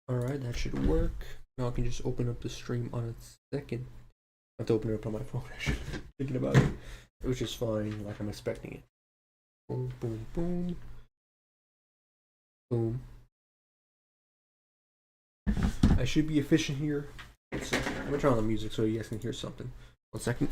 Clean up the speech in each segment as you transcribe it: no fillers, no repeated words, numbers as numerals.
Alright, that should work. Now I can just open up the stream on its second. I have to open it up on my phone, actually. Thinking about it. Which is fine, like I'm expecting it. Boom, boom, boom. Boom. I should be efficient here. I'm gonna turn on the music so you guys can hear something. 1 second.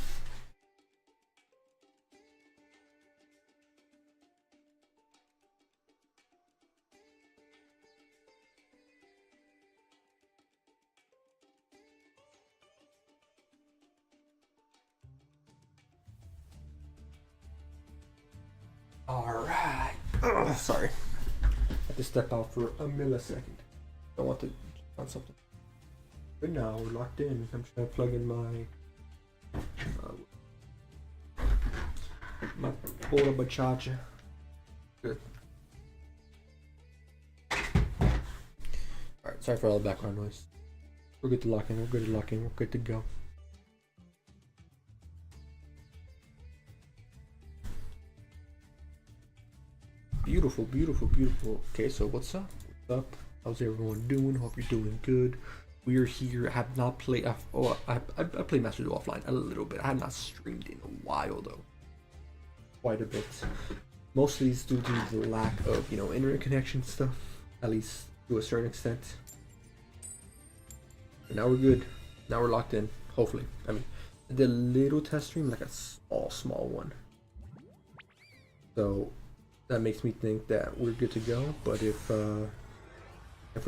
Alright. Sorry. I have to step out for a millisecond. I want to on something. But now we're locked in. I'm trying to plug in my portable charger. Good. Alright, sorry for all the background noise. We're good to lock in, we're good to lock in, we're good to go. Beautiful, beautiful, beautiful. Okay, so what's up? What's up? How's everyone doing? Hope you're doing good. We're here. I have not played. I played Master Duel offline a little bit. I have not streamed in a while though. Quite a bit. Mostly it's due to the lack of internet connection stuff. At least to a certain extent. But now we're good. Now we're locked in. Hopefully. I mean, the little test stream, like a small one. So that makes me think that we're good to go. But if we're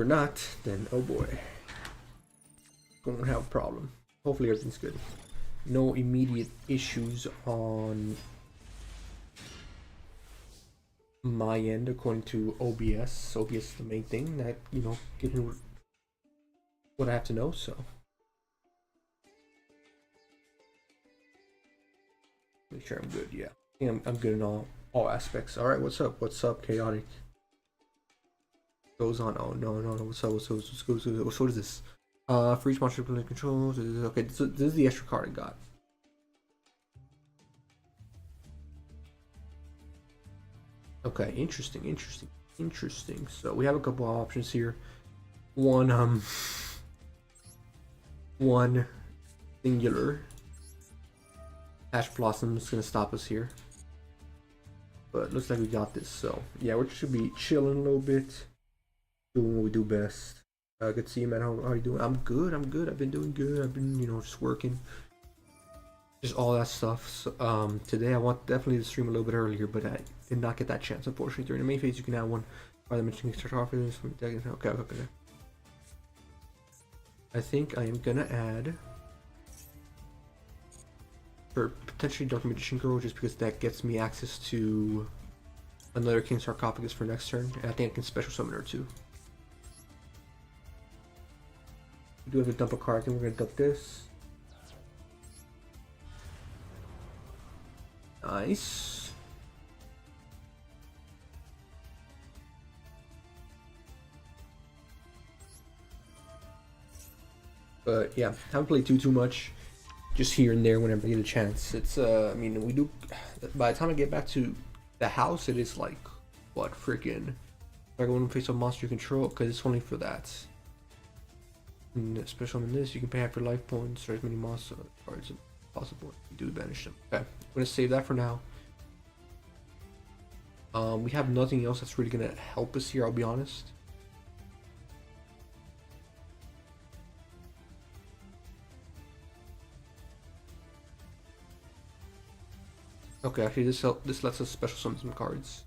not, then oh boy, gonna have a problem. Hopefully everything's good. No immediate issues on my end according to OBS. OBS is the main thing that given what I have to know. So make sure I'm good. Yeah, I think I'm good in all aspects. All right, what's up? What's up, chaotic? Goes on. Oh no. What's up? What is this? For each monster player controls. Okay, so this is the extra card I got. Okay, interesting. So we have a couple of options here. One singular. Ash Blossom is gonna stop us here. But looks like we got this, so yeah, we should be chilling a little bit, doing what we do best. Good to see you, man. How are you doing? I'm good. I've been doing good. I've been, just working, just all that stuff. So, today I want definitely to stream a little bit earlier, but I did not get that chance, unfortunately. During the main phase, you can add one. Rather mentioning start off with this. Okay. I think I am gonna add for potentially Dark Magician Girl, just because that gets me access to another King Sarcophagus for next turn, and I think I can special summon her too. We do have to dump a card. I think we're gonna dump this. Nice. But yeah, haven't played too much. Just here and there whenever I get a chance. It's I mean, we do. By the time I get back to the house, it is like what freaking. I go and face a monster you control because it's only for that. And special in this, you can pay half your life points or as many monster cards as possible. You do banish them. Okay, I'm gonna save that for now. We have nothing else that's really gonna help us here. I'll be honest. Okay, actually this lets us special summon some cards.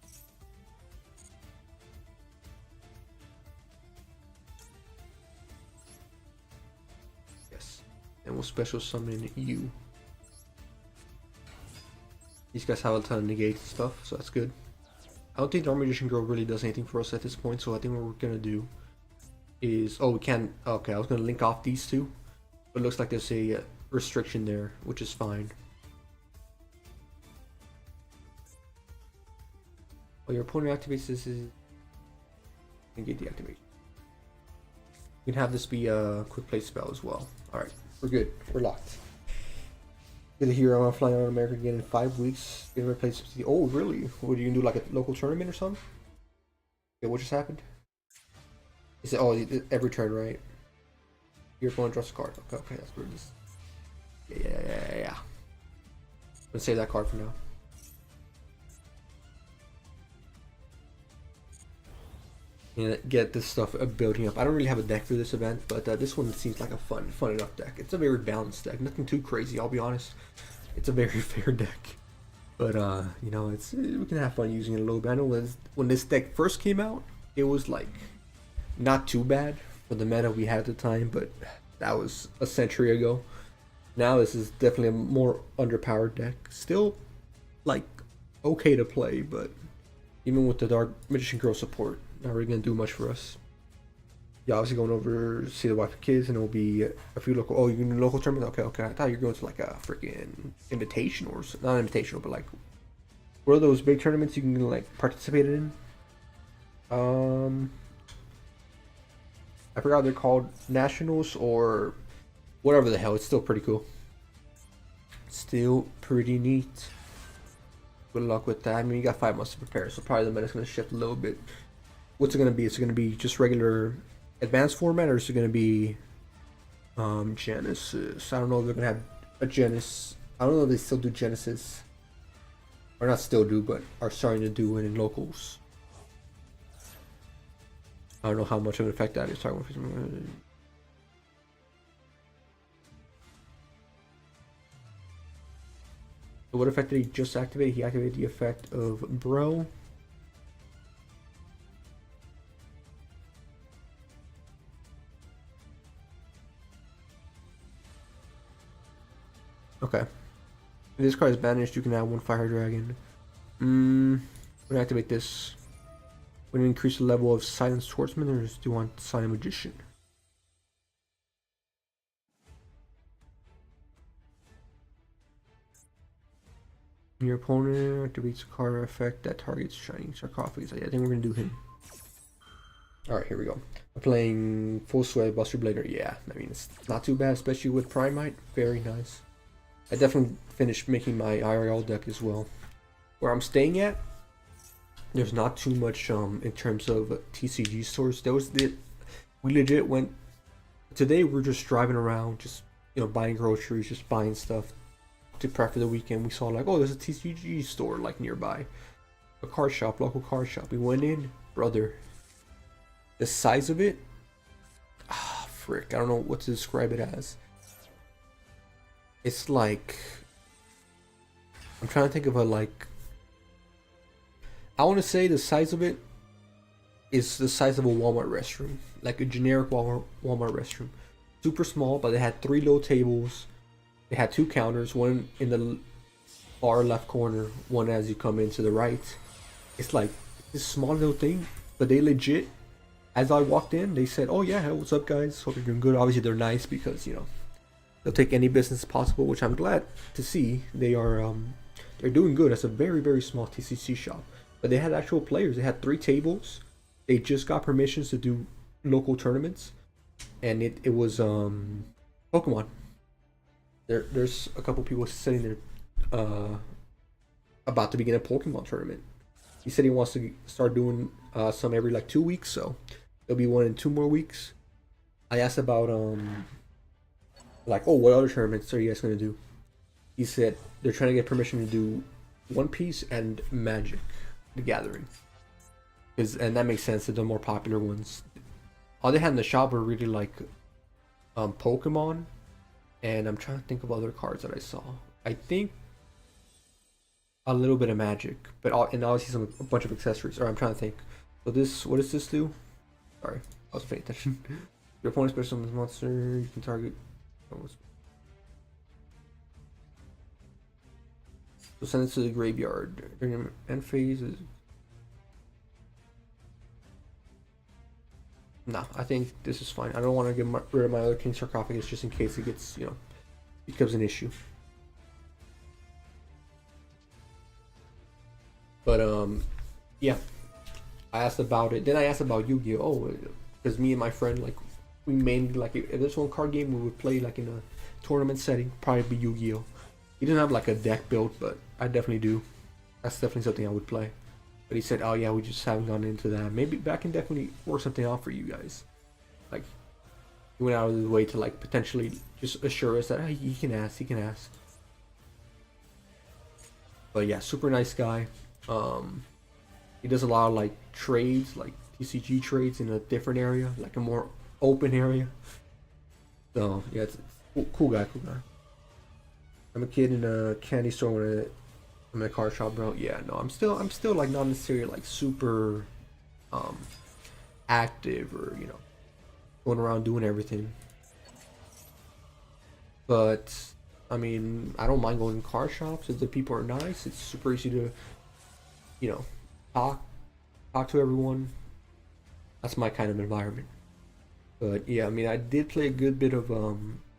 Yes. And we'll special summon you. These guys have a ton of negate stuff, so that's good. I don't think Dark Magician Girl really does anything for us at this point, so I think what we're gonna do is we can okay, I was gonna link off these two, but it looks like there's a restriction there, which is fine. While your opponent activates this, is negate the activation. We can have this be a quick play spell as well. Alright, we're good. We're locked. Good to hear I'm flying out of America again in 5 weeks. Get replaced. Oh, really? What are you gonna do, like a local tournament or something? Okay, what just happened? Is it? Oh, every turn, right? Your opponent draws a card. Okay, okay, that's where this. Yeah. Let's save that card for now. And get this stuff building up. I don't really have a deck for this event, but this one seems like a fun enough deck. It's a very balanced deck, nothing too crazy. I'll be honest. It's a very fair deck, but you know, we can have fun using it a little bit. I know when this deck first came out, it was like not too bad for the meta we had at the time, but that was a century ago. Now this is definitely a more underpowered deck. Still, like, okay to play, but even with the Dark Magician Girl support, not really gonna do much for us. Yeah, obviously going over to see the wife and kids, and it will be a few local. Oh, you can do local tournament. Okay. I thought you were going to like a freaking invitation or not invitational, but like what are those big tournaments you can like participate in? I forgot what they're called, nationals or whatever the hell. It's still pretty cool. Still pretty neat. Good luck with that. I mean, you got 5 months to prepare, so probably the meta's gonna shift a little bit. What's it gonna be? Is it gonna be just regular advanced format, or is it gonna be Genesis? I don't know if they're gonna have a Genesis. I don't know if they still do Genesis, or not still do, but are starting to do it in locals. I don't know how much of an effect that is. So what effect did he just activate? He activated the effect of Bro. Okay. If this card is banished, you can add 1 Fire Dragon. We're gonna activate this. We're gonna increase the level of Silent Swordsman, or do you want Silent Magician? Your opponent activates a card effect that targets Shining Sarcophagus. Yeah, I think we're gonna do him. Alright, here we go. I'm playing Full Sway Buster Blader. Yeah, I mean, it's not too bad, especially with Primite. Very nice. I definitely finished making my IRL deck as well. Where I'm staying at, there's not too much in terms of TCG stores. We legit went today. We're just driving around, just buying groceries, just buying stuff to prep for the weekend. We saw like, oh, there's a TCG store like nearby, a card shop, local card shop. We went in, brother. The size of it, frick, I don't know what to describe it as. It's like, I'm trying to think of I want to say the size of it is the size of a Walmart restroom, like a generic Walmart restroom. Super small, but they had 3 low tables. They had 2 counters, one in the far left corner, one as you come into the right. It's like this small little thing, but they legit, as I walked in, they said, oh yeah, what's up guys, hope you're doing good. Obviously they're nice because, they'll take any business possible, which I'm glad to see. They are, they're doing good. It's a very, very small TCC shop. But they had actual players. They had 3 tables. They just got permissions to do local tournaments. And it was, Pokemon. There's a couple people sitting there, about to begin a Pokemon tournament. He said he wants to start doing some every like 2 weeks, so there'll be one in 2 more weeks. I asked about like, oh, what other tournaments are you guys gonna do? He said they're trying to get permission to do One Piece and Magic the Gathering, and that makes sense. They're the more popular ones. All they had in the shop were really like Pokemon, and I'm trying to think of other cards that I saw. I think a little bit of Magic, but and obviously a bunch of accessories. Or I'm trying to think. So this, what does this do? Sorry, I was paying attention. Your opponent's special summons monster. You can target. So send it to the graveyard. During end phase. No, I think this is fine. I don't want to get rid of my other King Sarcophagus just in case it gets, becomes an issue. But yeah, I asked about it. Then I asked about Yu-Gi-Oh! Oh, because me and my friend, like, we mainly, like, if there's one card game we would play like in a tournament setting, probably be Yu-Gi-Oh! He didn't have like a deck built, but I definitely do. That's definitely something I would play. But he said, "Oh yeah, we just haven't gone into that. Maybe I can definitely work something out for you guys." Like he went out of his way to like potentially just assure us that, "Hey, he can ask, he can ask." But yeah, super nice guy. He does a lot of like trades, like TCG trades in a different area, like a more open area. So yeah, it's cool guy, cool guy. I'm a kid in a candy store when I'm in a car shop, bro. Yeah, no, I'm still like not necessarily like super um active or going around doing everything. But I mean, I don't mind going to car shops if the people are nice. It's super easy to you know talk to everyone. That's my kind of environment. But yeah, I mean, I did play a good bit of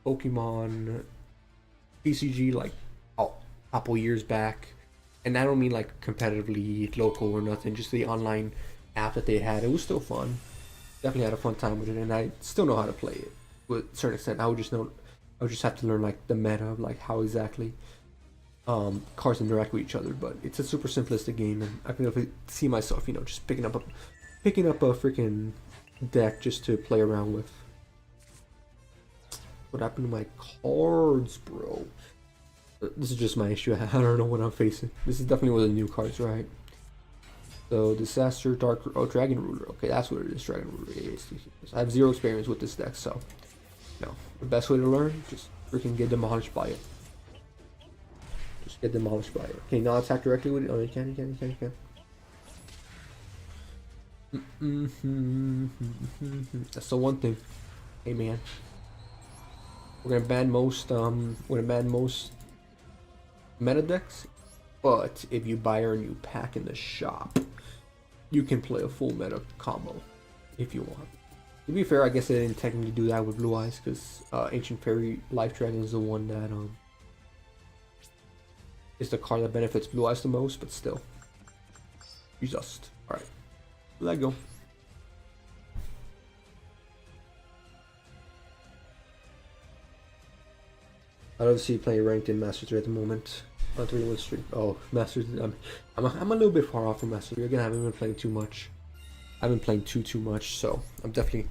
Pokemon PCG like a couple years back, and I don't mean like competitively local or nothing. Just the online app that they had. It was still fun. Definitely had a fun time with it, and I still know how to play it to a certain extent. I would just have to learn like the meta of like how exactly cards interact with each other. But it's a super simplistic game, and I can definitely see myself, just picking up a freaking deck just to play around with. What happened to my cards, bro? This is just my issue. I don't know what I'm facing. This is definitely one of the new cards, right? So Disaster, Dark, oh, Dragon Ruler. Okay, that's what it is. Dragon Ruler. I have zero experience with this deck, so the best way to learn, just freaking get demolished by it. Just get demolished by it. Okay, not attack directly with it. Oh, you can. That's the one thing. Hey man, we're gonna ban most meta decks, but if you buy our new pack in the shop, you can play a full meta combo if you want. To be fair, I guess I didn't technically do that with Blue Eyes because Ancient Fairy Life Dragon is the one that is the card that benefits Blue Eyes the most, but still. You just alright. Let go. I don't see you playing ranked in Master 3 at the moment. On 3-1 streak. Oh, Master 3. I'm a little bit far off from Master 3. Again, I haven't been playing too much. I haven't been playing too much, so I'm definitely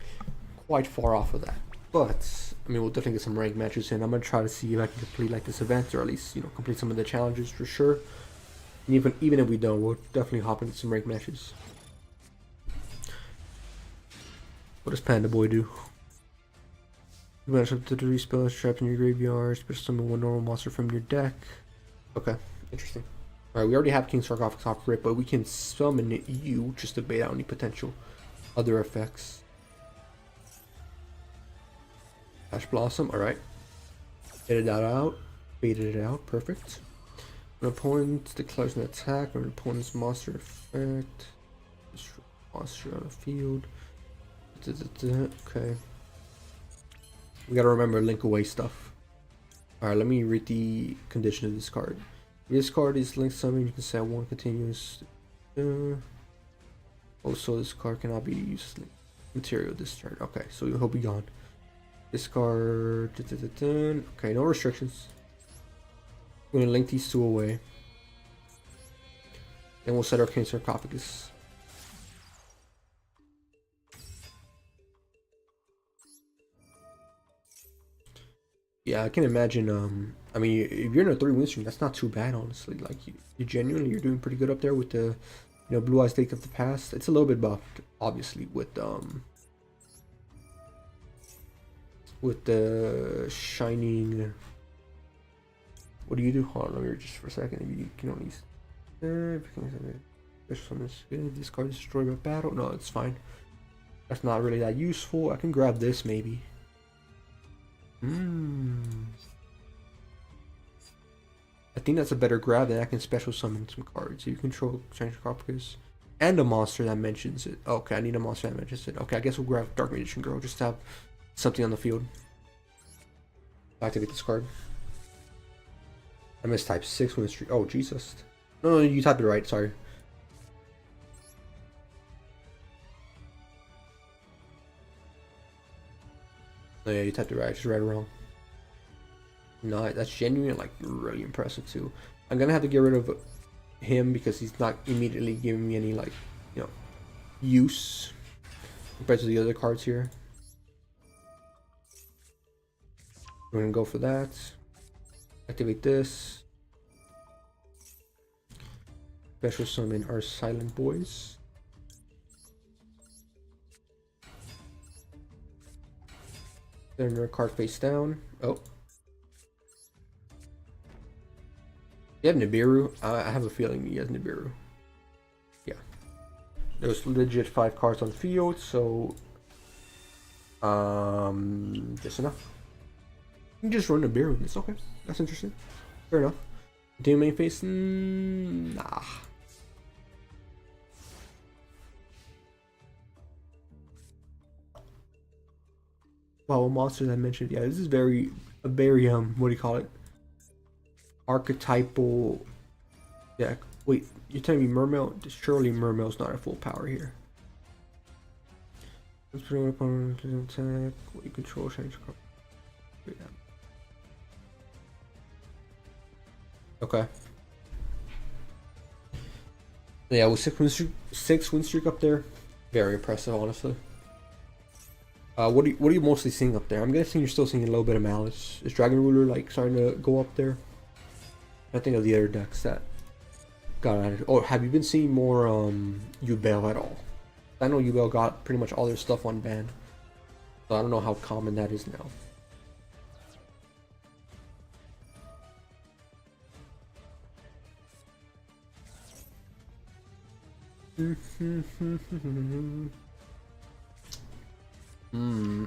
quite far off of that. But I mean, we'll definitely get some ranked matches in. I'm gonna try to see if I can complete like this event, or at least complete some of the challenges for sure. And even if we don't, we'll definitely hop into some ranked matches. What does Panda Boy do? You match up to 3 spells trapped in your graveyard. Special summon one normal monster from your deck. Okay, interesting. Alright, we already have King Sarcophagus off rip, but we can summon you just to bait out any potential other effects. Ash Blossom, alright. Baited that out. Baited it out, perfect. An opponent declares an attack on an opponent's monster effect. Destroy monster on the field. Okay. We gotta remember link away stuff. Alright, let me read the condition of this card. This card is link summon, you can set one continuous. Also, this card cannot be used as material this turn. Okay, so he'll be gone. This card. Okay, no restrictions. I'm gonna link these two away. Then we'll set our King Sarcophagus. Yeah, I can imagine. I mean, if you're in a 3-win streak, that's not too bad, honestly. Like, you genuinely, you're doing pretty good up there with the, Blue Eyes Take of the past. It's a little bit buffed, obviously, with the shining. What do you do? Hold on, let me read just for a second. You can only this card is destroyed by battle. No, it's fine. That's not really that useful. I can grab this maybe. I think that's a better grab than I can special summon some cards. You control Strange Sarcophagus and a monster that mentions it. Okay, I need a monster that mentions it. Okay, I guess we'll grab Dark Magician Girl just to have something on the field. Activate this card. I missed type 6 win streak. Oh, Jesus. No, you typed it right. Sorry. Oh, yeah, you typed it right. I just read it wrong. No, that's genuinely like really impressive too. I'm gonna have to get rid of him because he's not immediately giving me any like, you know, use compared to the other cards here. We're gonna go for that. Activate this. Special summon our silent boys. Turn our card face down. Oh. You have Nibiru? I have a feeling he has Nibiru. Yeah. There's legit 5 cards on the field, so just enough. You can just run Nibiru. It's okay. That's interesting. Fair enough. Do main face? Nah. Well, monsters I mentioned. Yeah, this is very what do you call it? Archetypal deck. Wait, you're telling me Mermail? Surely Mermail's not at full power here. Let's put it upon attack. What you control, change card. Yeah. Okay. Yeah, with 6 win streak up there, very impressive, honestly. What are you mostly seeing up there? I'm guessing you're still seeing a little bit of Malice. Is Dragon Ruler like starting to go up there? I think of the other decks that got added. Or have you been seeing more Yubel at all? I know Yubel got pretty much all their stuff on ban, so I don't know how common that is now.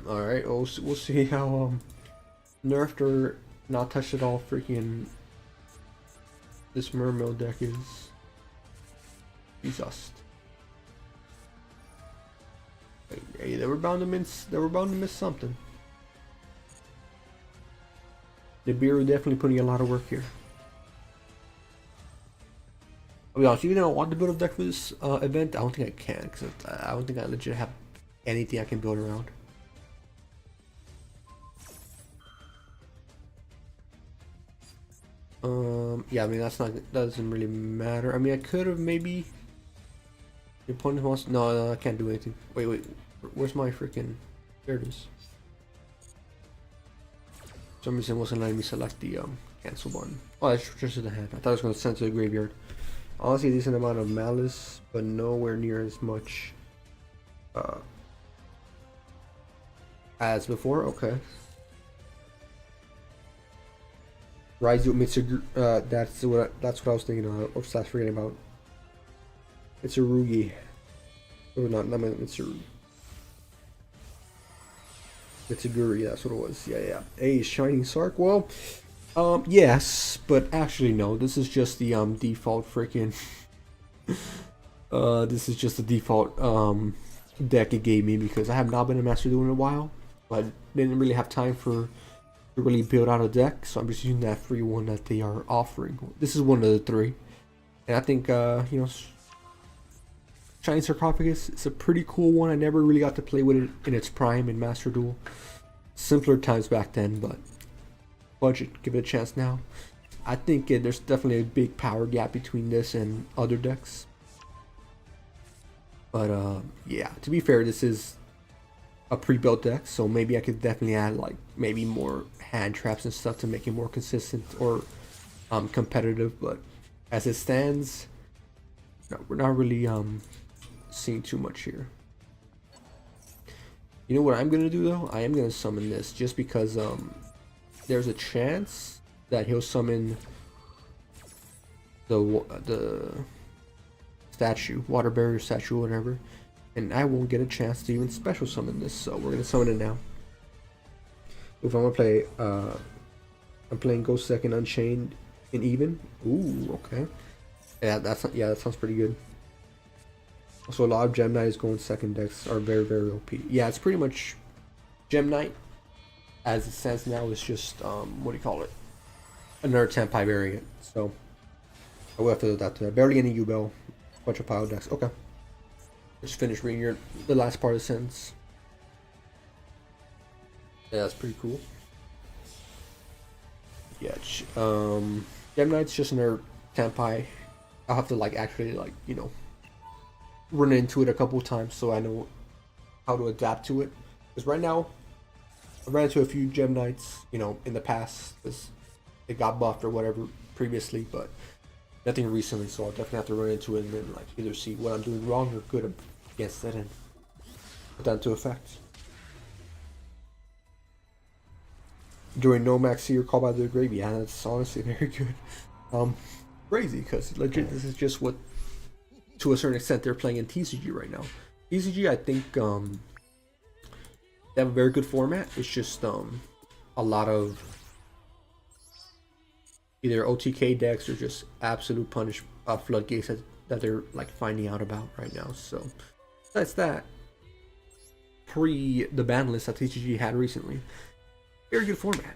Alright, we'll see how nerfed or not touched at all freaking this Mermail deck is. Jesus. Hey, they were bound to miss something. Nibiru definitely putting a lot of work here. I'll be honest, even though I want to build a deck for this event, I don't think I can, because I don't think I legit have anything I can build around. Yeah, I mean that doesn't really matter. I mean I could have maybe. Your opponent wants no, I can't do anything. Wait, where's my freaking? There it is. For some reason it wasn't letting me select the cancel button. Oh, that's just the hand. I thought I was gonna send to the graveyard. Honestly, a decent amount of Malice, but nowhere near as much as before. Okay. Raizu Mitsurugi, that's what I was thinking of, or slash forgetting about. Mitsurugi. Oh, not Mitsurugi. Mitsuguri, that's what it was. Yeah. Hey, Shining Sark. Well, yes, but actually no. This is just the default freaking. This is just the default deck it gave me because I have not been a Master Duel in a while. But didn't really have time to really build out a deck, so I'm just using that free one that they are offering. This is one of the 3, and I think you know, Shining Sarcophagus is a pretty cool one. I never really got to play with it in its prime in Master Duel. Simpler times back then, but budget, give it a chance now. I think there's definitely a big power gap between this and other decks. But yeah, to be fair, this is a pre-built deck, so maybe I could definitely add like maybe more hand traps and stuff to make it more consistent or competitive. But as it stands, no, we're not really seeing too much here. You know what I'm gonna do though? I am gonna summon this just because there's a chance that he'll summon the statue, water barrier statue, whatever. And I won't get a chance to even special summon this, so we're gonna summon it now. If I'm gonna play, I'm playing Ghost Second Unchained in even. Ooh, okay. Yeah, that sounds pretty good. Also, a lot of Gem Knights going second decks are very, very OP. Yeah, it's pretty much Gem Knight as it stands now is just what do you call it? Another Tempai variant. So I will have to do that. Barely any Yubel, bunch of pile decks. Okay. Just finish reading the last part of the sentence. Yeah, that's pretty cool. Yeah, Gem Knight's just another Tempai I'll have to like actually like, you know, run into it a couple times so I know how to adapt to it. Because right now, I ran into a few Gem Knights, you know, in the past because they got buffed or whatever previously, but nothing recently. So I'll definitely have to run into it and then like either see what I'm doing wrong or good against it and put that into effect. During Nomax here, Call by the Grave, yeah, that's honestly very good. Crazy because legit, this is just what, to a certain extent, they're playing in TCG right now. TCG, I think, they have a very good format. It's just a lot of either OTK decks or just absolute punish floodgates that they're like finding out about right now. So that's that. Pre the ban list that TCG had recently, very good format.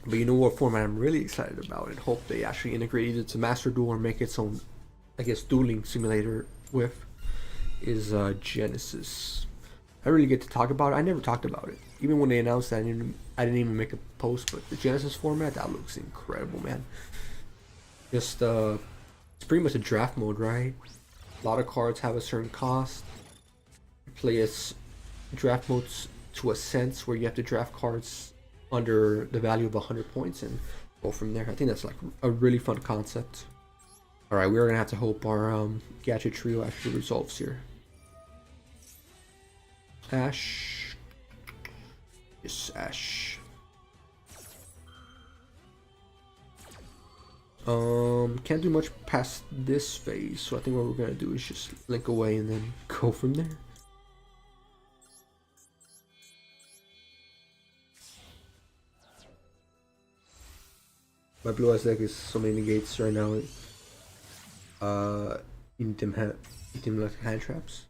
But you know what format I'm really excited about and hope they actually integrate either to Master Duel or make its own, I guess, dueling simulator with, is Genesis. I really get to talk about it. I never talked about it. Even when they announced that, I didn't even make a post, but the Genesis format, that looks incredible, man. Just, it's pretty much a draft mode, right? A lot of cards have a certain cost. You play as draft modes to a sense where you have to draft cards under the value of 100 points and go from there. I think that's like a really fun concept. Alright, we're gonna have to hope our gadget trio actually resolves here. Ash. Yes, Ash. Can't do much past this phase, so I think what we're gonna do is just link away and then go from there. My blue eyes deck is so many negates right now. You need them like hand traps.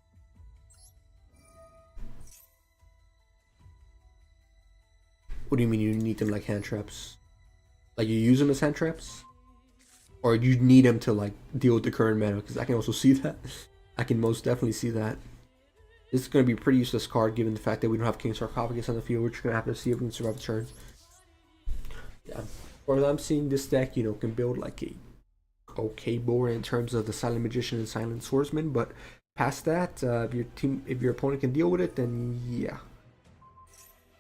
What do you mean you need them like hand traps? Like you use them as hand traps? Or you need them to like deal with the current mana? Because I can also see that. I can most definitely see that. This is going to be a pretty useless card given the fact that we don't have King Sarcophagus on the field. We're just going to have to see if we can survive the turn. Yeah. Or I'm seeing this deck, you know, can build like a okay board in terms of the Silent Magician and Silent Swordsman, but past that, if your opponent can deal with it, then yeah,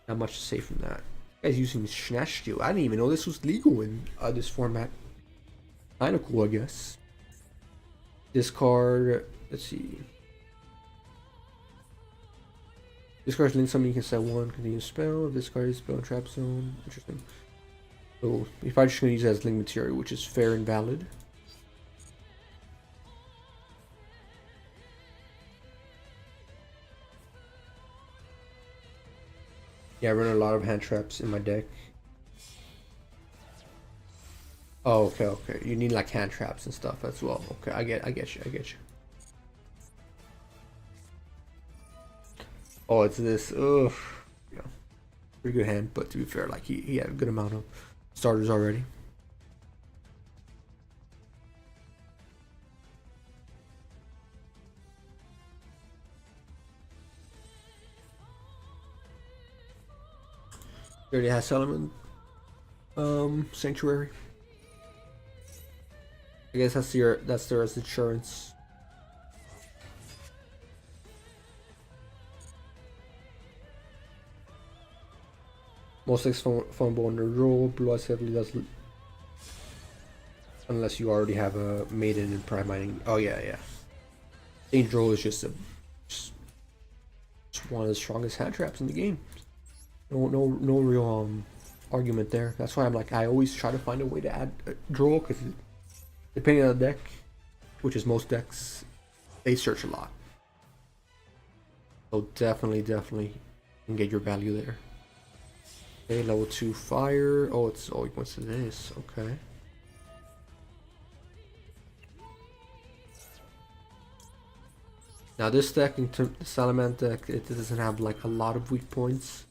not much to say from that. Guy's using Snash Steel. I didn't even know this was legal in this format. Kinda cool, I guess. This card, let's see. This card's link summon, you can set one continuous spell. This card is spell and trap zone. Interesting. So if I'm just gonna use it as link material, which is fair and valid. Yeah, I run a lot of hand traps in my deck. Oh, okay, okay. You need like hand traps and stuff as well. Okay, I get you. Oh, it's this. Ugh. Yeah, pretty good hand, but to be fair, like he had a good amount of starters already. He already has Element Sanctuary. I guess that's their insurance. Most decks fumble under draw. Blue Eyes heavily does, unless you already have a Maiden and Prime Mining. Oh yeah. Danger Roll is just one of the strongest hand traps in the game. No real argument there. That's why I'm like, I always try to find a way to add draw, because depending on the deck, which is most decks, they search a lot. So definitely can get your value there. Okay, level 2 fire. Oh, he wants to this. Okay. Now this deck, in terms the Salamander deck, it doesn't have like a lot of weak points.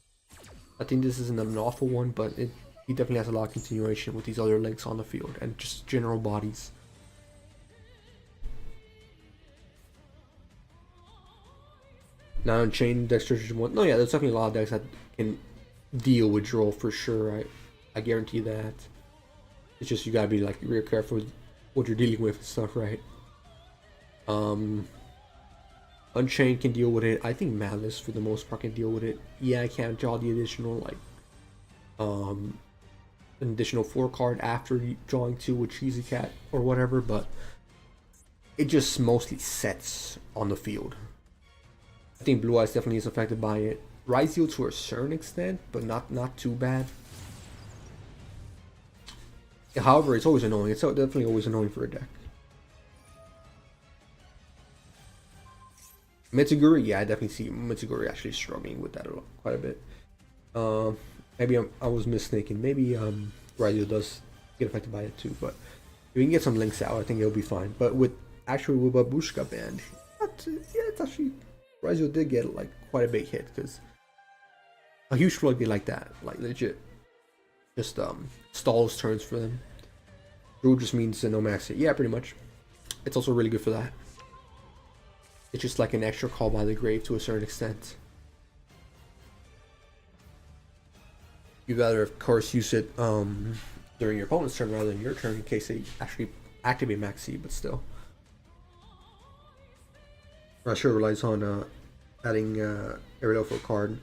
I think this isn't an awful one, but he definitely has a lot of continuation with these other links on the field and just general bodies. Now Unchained Dexterity 1. No, yeah, there's definitely a lot of decks that can deal with draw for sure. I guarantee that. It's just you gotta be like real careful what you're dealing with and stuff, right? Unchained can deal with it. I think Malice for the most part can deal with it. Yeah, I can't draw the additional like an additional 4 card after drawing 2 with Cheesy Cat or whatever, but it just mostly sets on the field. I think Blue Eyes definitely is affected by it. Ryzeal to a certain extent, but not too bad. However, it's always annoying. It's definitely always annoying for a deck. Mitsuguri, yeah, I definitely see Mitsuguri actually struggling with that quite a bit. Maybe I was mistaken. Maybe Ryzeal does get affected by it too, but if we can get some links out, I think it'll be fine. But with actually with Babushka band, yeah, it's actually Ryzeal did get like quite a big hit because a huge flood like that, like legit, just stalls turns for them. Brew just means no max it. Yeah, pretty much. It's also really good for that. It's just like an extra call by the grave to a certain extent. You'd rather, of course, use it during your opponent's turn rather than your turn in case they actually activate Maxi, but still. I'm sure relies on adding Ariel for a card.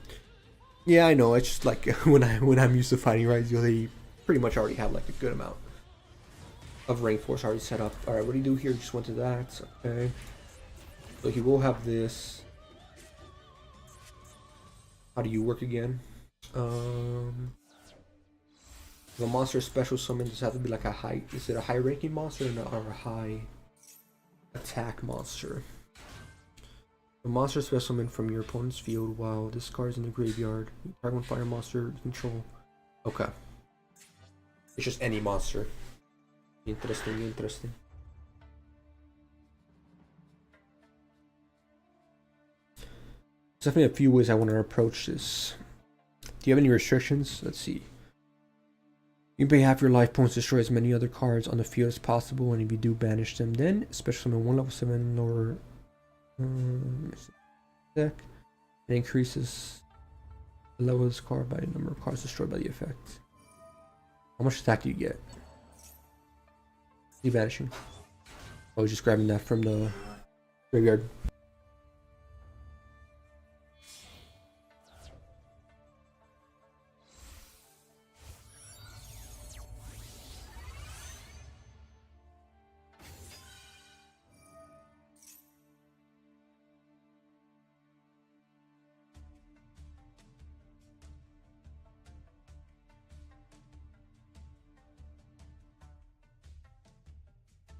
Yeah, I know. It's just like when I'm used to fighting Ryzeal, they pretty much already have like a good amount of rank force already set up. All right, what do you do here? Just went to that. Okay. So he will have this. How do you work again? The monster special summon does have to be like a high. Is it a high ranking monster or a high attack monster? The monster special summon from your opponent's field while this card is in the graveyard. You target one fire monster you control. Okay. It's just any monster. Interesting, interesting. There's definitely a few ways I want to approach this. Do you have any restrictions? Let's see. You can pay half your life points to destroy as many other cards on the field as possible, and if you do, banish them. Then, special summon 1 level 7 lower deck, and increases the level of this card by the number of cards destroyed by the effect. How much attack do you get? You banishing? I was just grabbing that from the graveyard.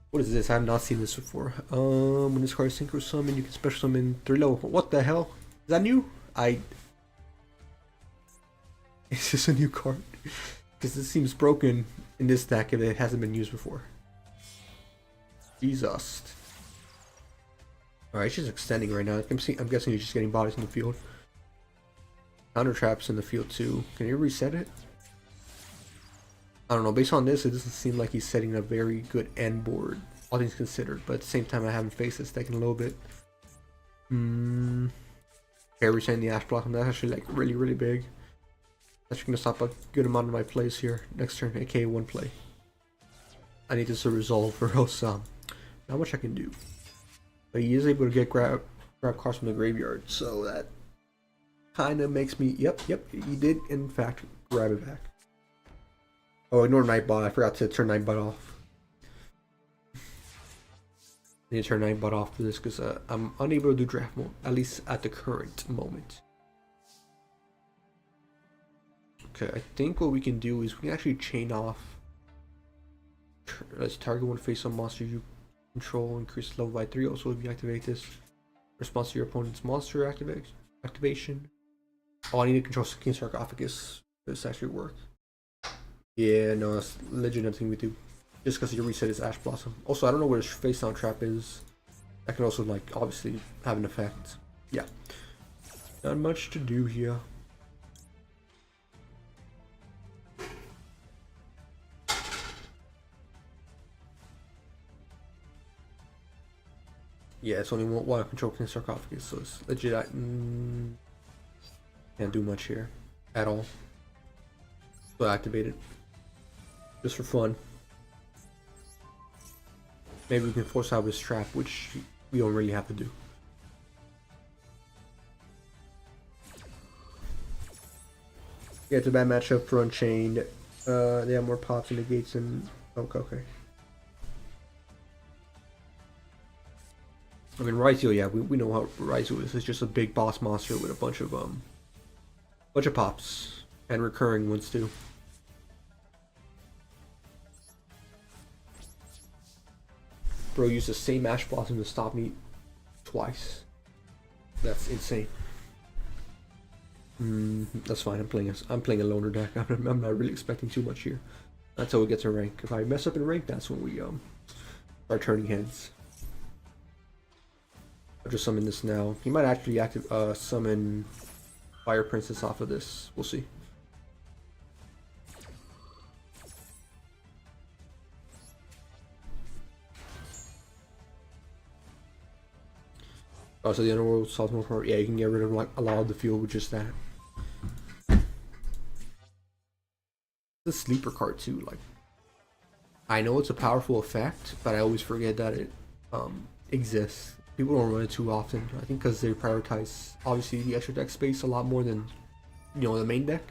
What is this? I have not seen this before. When this card is synchro summon, you can special summon 3 level. What the hell? Is that new? Is this a new card? Because this seems broken in this deck if it hasn't been used before. Jesus. Alright, it's just extending right now. I'm guessing you're just getting bodies in the field. Counter traps in the field too. Can you reset it? I don't know, based on this, it doesn't seem like he's setting a very good end board, all things considered, but at the same time, I haven't faced this deck in a little bit. Okay, resetting the Ash Blossom, that's actually like really, really big. That's gonna stop a good amount of my plays here next turn, aka 1 play. I need this to resolve or else, not much I can do. But he is able to get grab cards from the graveyard, so that kind of makes me, yep, he did in fact grab it back. Oh, ignore Nightbot. I forgot to turn Nightbot off. I need to turn Nightbot off for this because I'm unable to do draft mode, at least at the current moment. Okay, I think what we can do is we can actually chain off. Let's target one face-up monster you control, increase level by 3. Also, if you activate this, response to your opponent's monster activation. Oh, I need to control King Sarcophagus. Does this actually work? Yeah, no, that's legit nothing we do. Just because you reset his Ash Blossom. Also, I don't know where his face down trap is. That can also, like, obviously have an effect. Yeah. Not much to do here. Yeah, it's only one control King Sarcophagus, so it's legit. Can't do much here at all. So activate it. Just for fun. Maybe we can force out his trap, which we don't really have to do. Yeah, it's a bad matchup for Unchained. They have more pops and negates and okay. I mean, Raizo, yeah, we know how Raizo is. It's just a big boss monster with a bunch of pops and recurring ones too. Bro used the same Ash Blossom to stop me twice. That's insane. That's fine. I'm playing a loner deck. I'm not really expecting too much here. Until we get to rank. If I mess up in rank, that's when we start turning heads. I'll just summon this now. He might actually summon Fire Princess off of this. We'll see. Oh, so the Underworld solves more power. Yeah, you can get rid of like a lot of the field with just that. The sleeper card too, like I know it's a powerful effect, but I always forget that it exists. People don't run it too often. I think because they prioritize obviously the extra deck space a lot more than the main deck.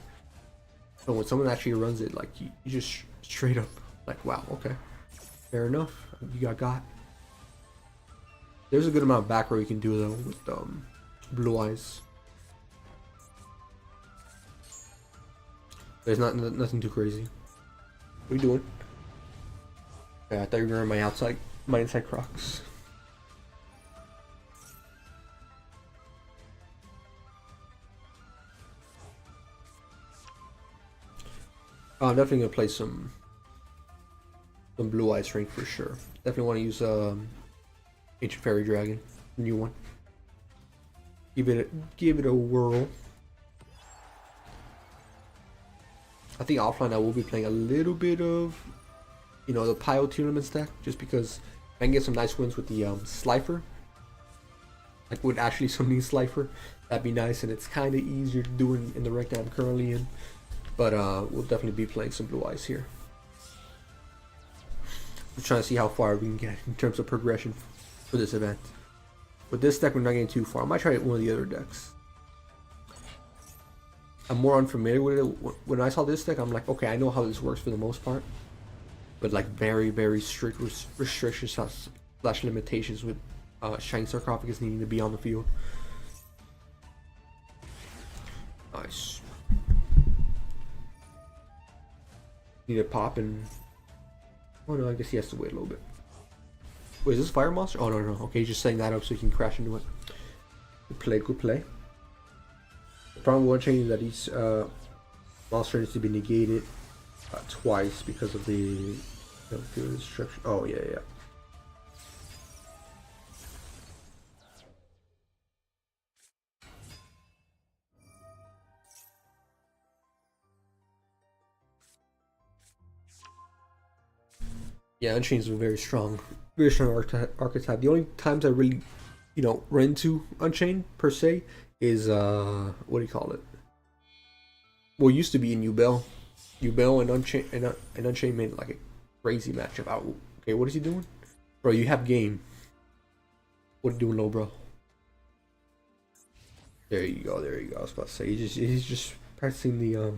So when someone actually runs it, like you just straight up like, wow, okay, fair enough, you got. There's a good amount of back row you can do though with Blue Eyes. There's nothing too crazy. What are you doing? Yeah, I thought you were wearing my inside Crocs. I'm definitely gonna play some Blue Eyes rank for sure. Definitely want to use Ancient Fairy Dragon, new one. Give it a whirl. I think offline I will be playing a little bit of, the Pio Tournaments deck, just because I can get some nice wins with the Slifer. Like with actually summoning Slifer, that'd be nice, and it's kind of easier to do in the rank that I'm currently in. But we'll definitely be playing some Blue Eyes here. I'm trying to see how far we can get in terms of progression for this event. With this deck, we're not getting too far. I might try one of the other decks. I'm more unfamiliar with it. When I saw this deck, I'm like, okay, I know how this works for the most part. But like very, very strict restrictions / limitations with Shining Sarcophagus needing to be on the field. Nice. Need a pop and... Oh no, I guess he has to wait a little bit. Wait, is this Fire Monster? Oh no, no. Okay, he's just setting that up so he can crash into it. Good play, good play. The problem with Unchained is that each monster needs to be negated twice because of the field destruction. Oh yeah, yeah. Yeah, Unchained is a very strong archetype. The only times I really, run into Unchained per se is what do you call it? Well, it used to be in Duel. Duel and Unchained made like a crazy matchup. Okay, what is he doing? Bro, you have game. What are you doing, low bro? There you go, there you go. I was about to say he's just practicing the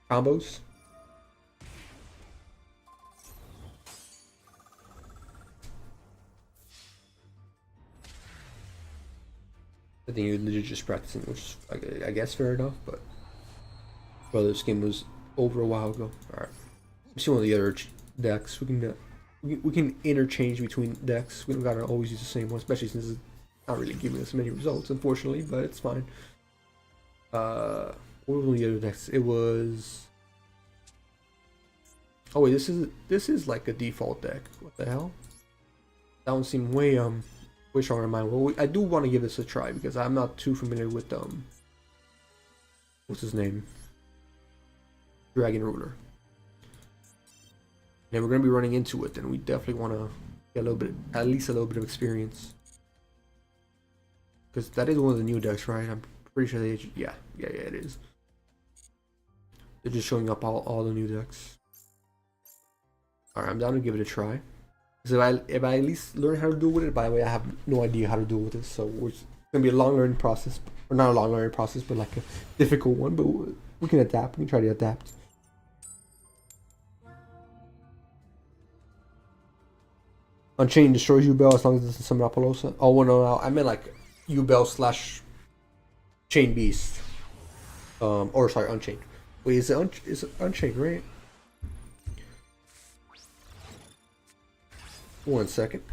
combos. I think you're legit just practicing, which is, I guess, fair enough, but... Well, this game was over a while ago. Alright. Let's see one of the other decks. We can interchange between decks. We don't gotta always use the same one, especially since it's not really giving us many results, unfortunately, but it's fine. What was one of the other decks? It was... Oh wait, this is like a default deck. What the hell? That one seemed way stronger than mine. Well, I do want to give this a try because I'm not too familiar with what's his name? Dragon Ruler. And we're gonna be running into it, and we definitely want to get a little bit, at least a little bit of experience, because that is one of the new decks, right? I'm pretty sure yeah, it is. They're just showing up all the new decks. All right, I'm down to give it a try. So if I at least learn how to do with it, by the way, I have no idea how to do with it. So it's gonna be a long learning process, or not a long learning process, but like a difficult one. But we can adapt. We can try to adapt. Unchained destroys Ubel as long as it doesn't summon Apollosa. Oh, well, no, I meant like Ubel slash Chain Beast. Or sorry, Unchained. Wait, is it Unchained, right? 1 second.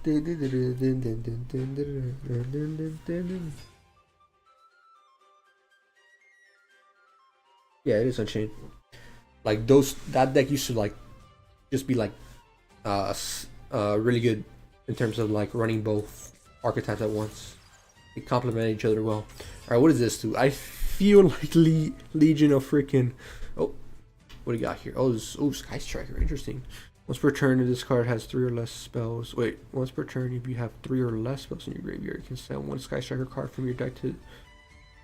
Yeah, it is Unchained. Like that deck used to like just be like really good in terms of like running both archetypes at once. They complement each other well. Alright, what does this do? I feel like Legion of freaking. Oh, what do you got here? Oh, Sky Striker. Interesting. Once per turn, this card has 3 or less spells. Wait, once per turn, if you have 3 or less spells in your graveyard, you can send 1 Sky Striker card from your deck to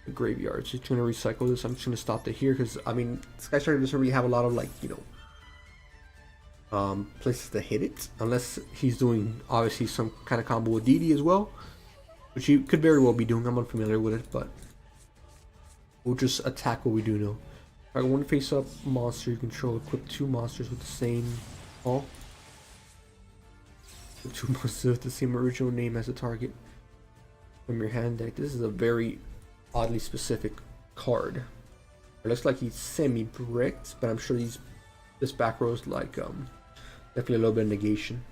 the graveyard. So you're going to recycle this. I'm just going to stop it here because, I mean, Sky Striker doesn't really have a lot of, like, you know, places to hit it. Unless he's doing, obviously, some kind of combo with DD as well. Which he could very well be doing. I'm unfamiliar with it, but we'll just attack what we do know. Alright, 1 face-up monster you control. Equip 2 monsters with the same... Oh. 2 monsters with the same original name as the target from your hand deck. This is a very oddly specific card. It looks like he's semi-bricked, but I'm sure this back row is like definitely a little bit of negation.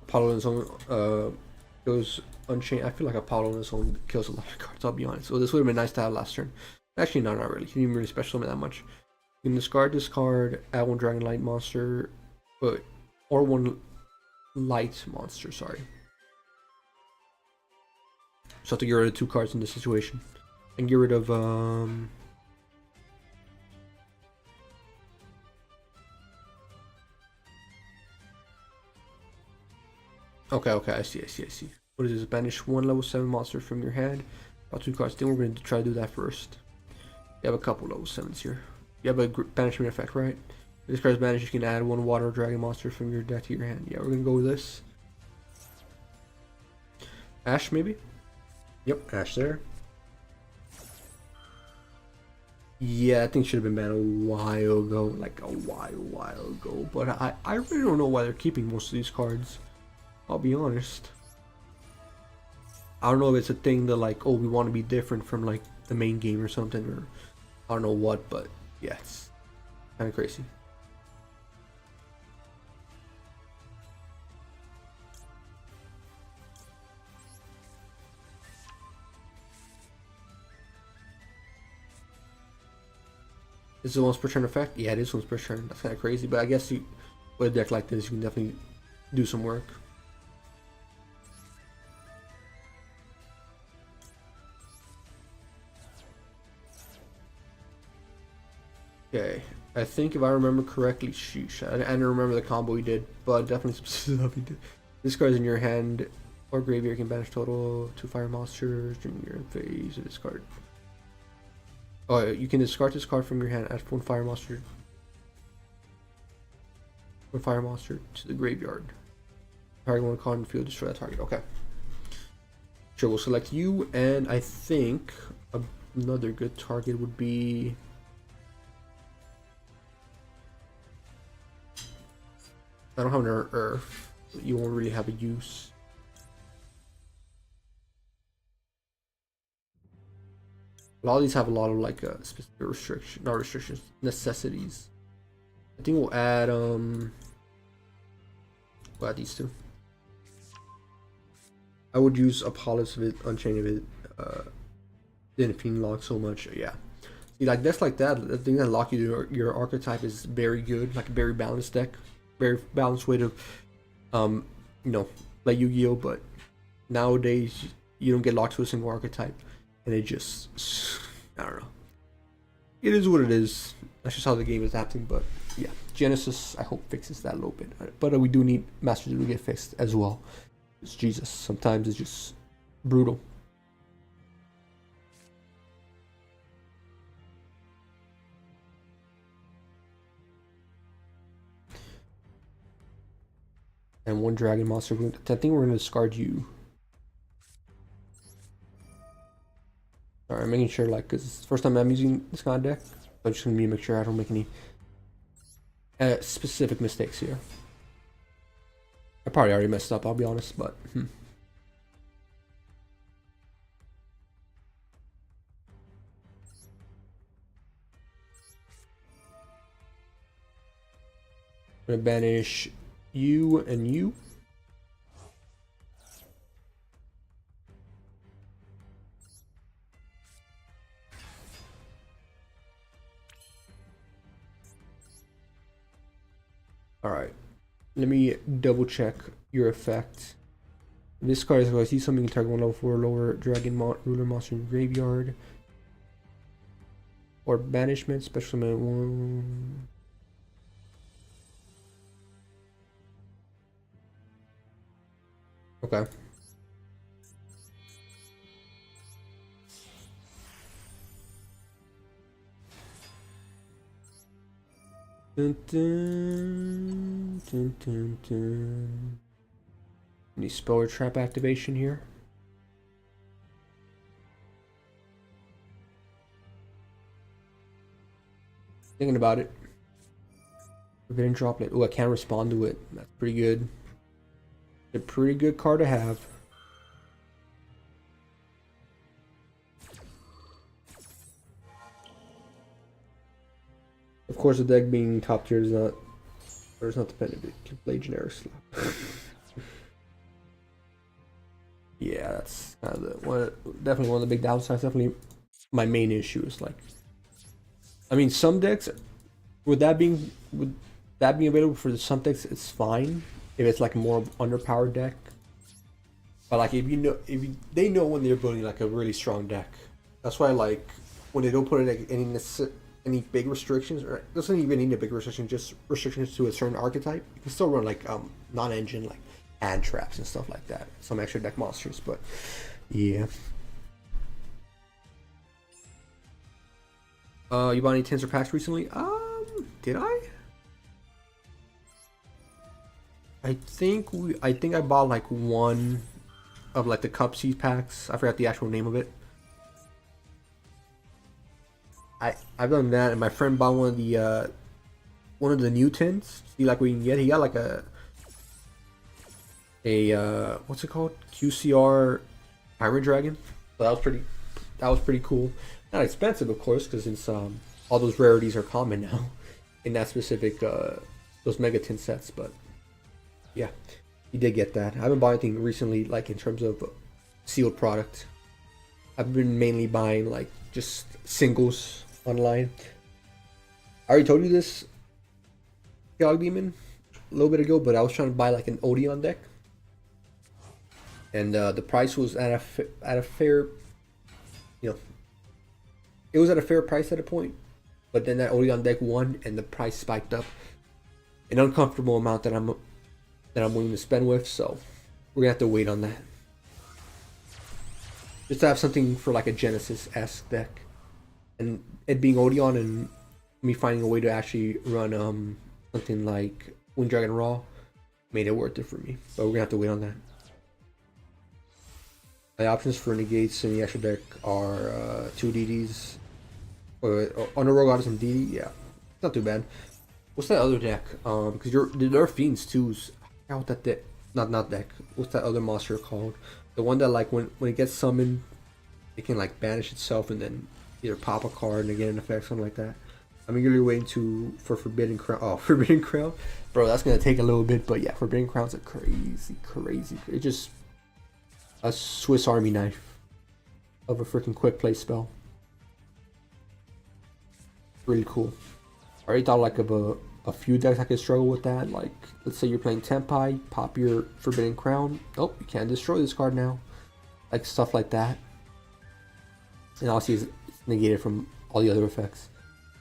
Apollo on his own goes Unchained. I feel like Apollo on his own kills a lot of cards, I'll be honest. So this would have been nice to have last turn. Actually, no, not really. He didn't really special summon that much. You can discard this card, add 1 Dragonlight monster, or 1 light monster, sorry. So I have to get rid of 2 cards in this situation. And get rid of Okay, I see. What is this? Banish 1 level 7 monster from your hand. About 2 cards. Then we're going to try to do that first. You have a couple level 7s here. You have a banishment effect, right? If this card's banished, you can add 1 water dragon monster from your deck to your hand. Yeah, we're going to go with this. Ash, maybe? Yep, Ash there. Yeah, I think it should have been banned a while ago. Like a while ago. But I really don't know why they're keeping most of these cards. I'll be honest. I don't know if it's a thing that like, oh, we want to be different from like the main game or something, or I don't know what, but yeah, it's kind of crazy. Is it once per turn effect? Yeah, it is once per turn. That's kind of crazy, but I guess with a deck like this, you can definitely do some work. Okay, I think if I remember correctly, sheesh, I don't remember the combo he did, but definitely some stuff he did. This card's in your hand or graveyard, can banish total 2 fire monsters during your phase of this card. Oh, you can discard this card from your hand, add 1 fire monster to the graveyard. Target 1 card in the field, destroy that target. Okay. Sure, we'll select you, and I think another good target would be... I don't have an Earth. You won't really have a use. A lot of these have a lot of like specific restrictions, necessities. I think we'll add these 2. I would use Apollos if it Unchained if it didn't ping lock so much. Yeah. See, like that's like that. The thing that lock your archetype is very good, like a very balanced deck. Very balanced way to you know, play Yu-Gi-Oh, but nowadays you don't get locked to a single archetype, and it just, I don't know, it is what it is. That's just how the game is adapting. But yeah, Genesis I hope fixes that a little bit, but we do need Master to get fixed as well. It's Jesus, sometimes it's just Brutal. And one dragon monster. I think we're gonna discard you. Alright, I'm making sure, like, because it's the first time I'm using this kind of deck. So I'm just gonna make sure I don't make any specific mistakes here. I probably already messed up, I'll be honest, but I'm gonna banish you and you. Alright. Let me double check your effect. This card is going to see something, target 1 level 4 lower dragon ruler monster in graveyard. Or banishment, special summon 1. Okay. Dun, dun, dun, dun, dun. Any spell or trap activation here? Thinking about it. Forbidden Droplet. Oh, I can't respond to it. That's pretty good. A pretty good card to have. Of course, the deck being top tier is not, or it's not dependent. It can play generic slot. Yeah, that's kind of definitely one of the big downsides. Definitely, my main issue is like, I mean, some decks, with that being available for some decks, it's fine if it's like a more underpowered deck. But like, they know when they're building like a really strong deck. That's why, like, when they don't put in like, any big restrictions, or it doesn't even need a big restriction, just restrictions to a certain archetype. You can still run like non-engine, like hand traps and stuff like that. Some extra deck monsters, but yeah. You bought any Tensor packs recently? Did I? I think I bought like one of like the Cup Seed packs. I forgot the actual name of it. I've done that, and my friend bought one of the new tins. See, like we can get. He got like a what's it called? QCR Iron Dragon. So that was pretty cool. Not expensive, of course, because it's all those rarities are common now in that specific those mega tin sets. But yeah, he did get that. I haven't bought anything recently, like in terms of sealed product. I've been mainly buying like just singles online. I already told you this, Chaotic Demon, a little bit ago, but I was trying to buy like an Odeon deck, and the price was at a fair, you know, it was at a fair price at a point, but then that Odeon deck won, and the price spiked up an uncomfortable amount that I'm willing to spend with. So we're gonna have to wait on that. Just to have something for like a Genesis-esque deck. And it being Odeon and me finding a way to actually run something like Wind Dragon Raw made it worth it for me. But we're gonna have to wait on that. My options for negates in the extra deck are 2 DDs. Or Underworld Goddess and DD, yeah. Not too bad. What's that other deck? Because there are Fiends too. I forgot what that deck. Not deck. What's that other monster called? The one that like when it gets summoned, it can like banish itself and then either pop a card and get an effect, something like that. I'm eagerly waiting for Forbidden Crown. Oh, Forbidden Crown, bro, that's gonna take a little bit, but yeah, Forbidden Crown's a crazy. It's just a Swiss Army knife of a freaking quick play spell. Really cool. I already thought like of a few decks I could struggle with that. Like, let's say you're playing Tenpai, pop your Forbidden Crown. Oh, you can't destroy this card now. Like stuff like that. And obviously it's negated from all the other effects.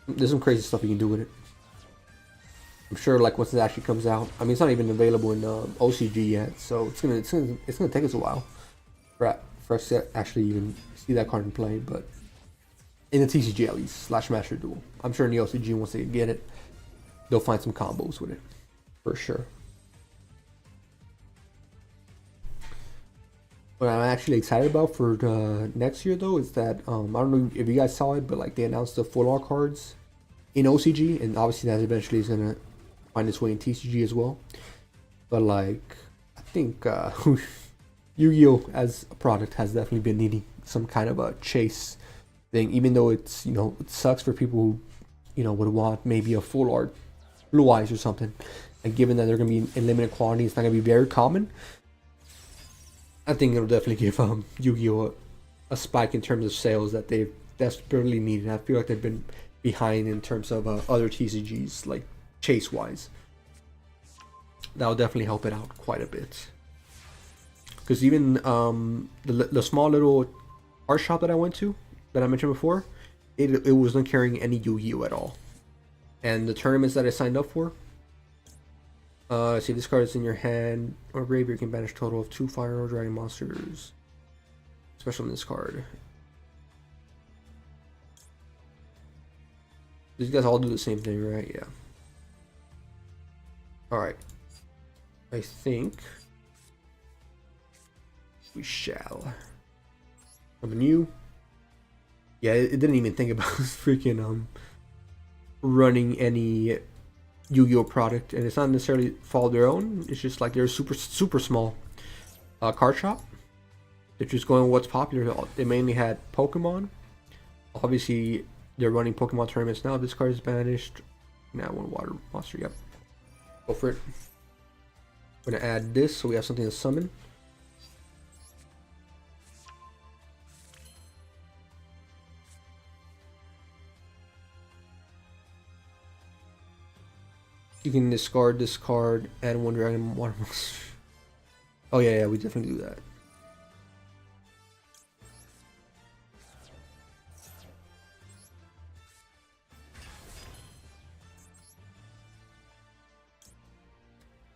There's some crazy stuff you can do with it. I'm sure like once it actually comes out. I mean, it's not even available in OCG yet, so it's gonna take us a while for us to actually even see that card in play, but in the TCG at least, slash Master Duel. I'm sure in the OCG, once they get it, they'll find some combos with it, for sure. What I'm actually excited about for next year, though, is that I don't know if you guys saw it, but like they announced the full art cards in OCG, and obviously that eventually is gonna find its way in TCG as well. But like, I think Yu-Gi-Oh as a product has definitely been needing some kind of a chase thing, even though it's, you know, it sucks for people who, you know, would want maybe a full art Blue Eyes or something. And given that they're gonna be in limited quantity, it's not gonna be very common. I think it'll definitely give Yu-Gi-Oh a spike in terms of sales that they've desperately needed. I feel like they've been behind in terms of other TCGs, like chase-wise. That'll definitely help it out quite a bit. Because even the small little art shop that I went to, that I mentioned before, it wasn't carrying any Yu-Gi-Oh at all. And the tournaments that I signed up for, see, this card is in your hand or graveyard, you can banish a total of 2 fire or dragon monsters. Special in this card. These guys all do the same thing, right? Yeah. Alright. I think we shall summon you. Yeah, it didn't even think about freaking running any Yu-Gi-Oh product, and it's not necessarily fault of their own. It's just like they're super small card shop. They're just going with what's popular. They mainly had Pokemon. Obviously, they're running Pokemon tournaments now. This card is banished. Now one water monster. Yep, go for it. I'm gonna add this so we have something to summon. You can discard this card and one dragon water monster. Oh yeah, we definitely do that.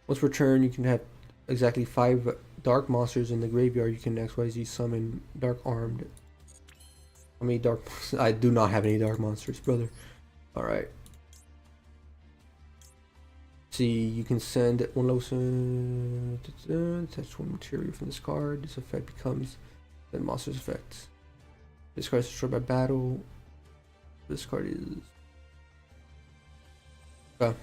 Once per turn, you can have exactly 5 dark monsters in the graveyard. You can XYZ summon dark armed. How many dark monsters? I do not have any dark monsters, brother. Alright. See, you can send one lotion, attach one material from this card. This effect becomes the monster's effect. This card is destroyed by battle. This card is. Okay.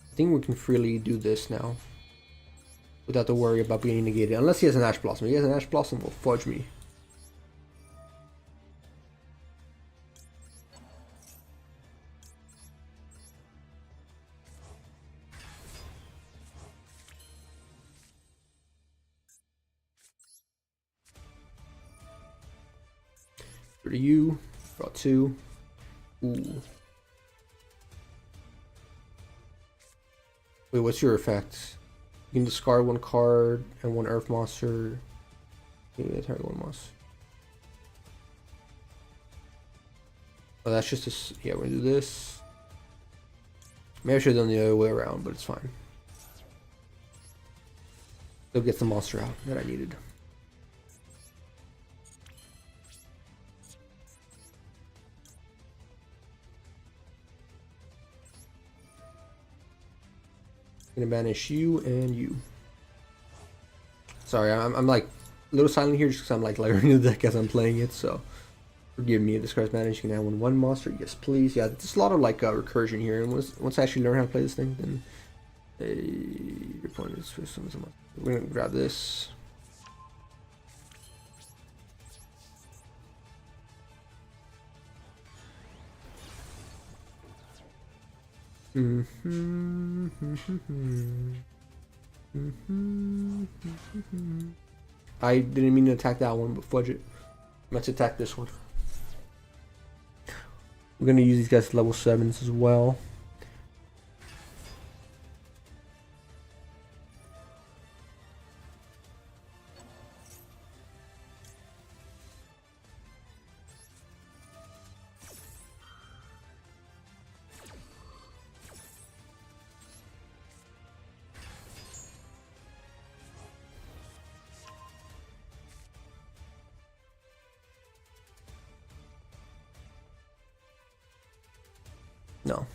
I think we can freely do this now without to worry about being negated. Unless he has an Ash Blossom. If he has an Ash Blossom, will fudge me. For you, draw 2. Ooh. Wait, what's your effect? You can discard 1 card and 1 Earth monster. Maybe target 1 monster. Oh, that's just a. Yeah, we're gonna do this. Maybe I should have done the other way around, but it's fine. Still get the monster out that I needed. Gonna banish you and you. Sorry, I'm like a little silent here just because I'm like layering the deck as I'm playing it, so forgive me. If this card's banished, you can add one monster. Yes, please. Yeah, there's a lot of like recursion here, and once I actually learn how to play this thing, then your opponent is for some. We're gonna grab this. I didn't mean to attack that one, but fudge it. I meant to attack this one. We're gonna use these guys level 7s as well. No.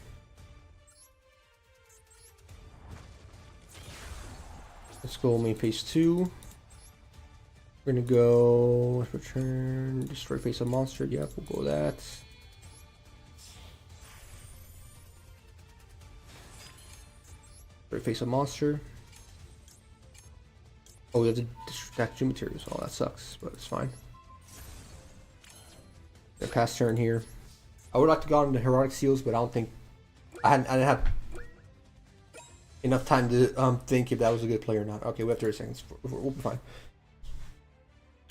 Let's go main phase 2. We're gonna go return, destroy face of monster. Yep, we'll go that. Destroy face of monster. Oh, we have to distract 2 materials. Oh, that sucks, but it's fine. Gonna pass turn here. I would like to go on the heroic seals, but I don't think I didn't have enough time to think if that was a good play or not. Okay, we have 30 seconds. We'll be fine.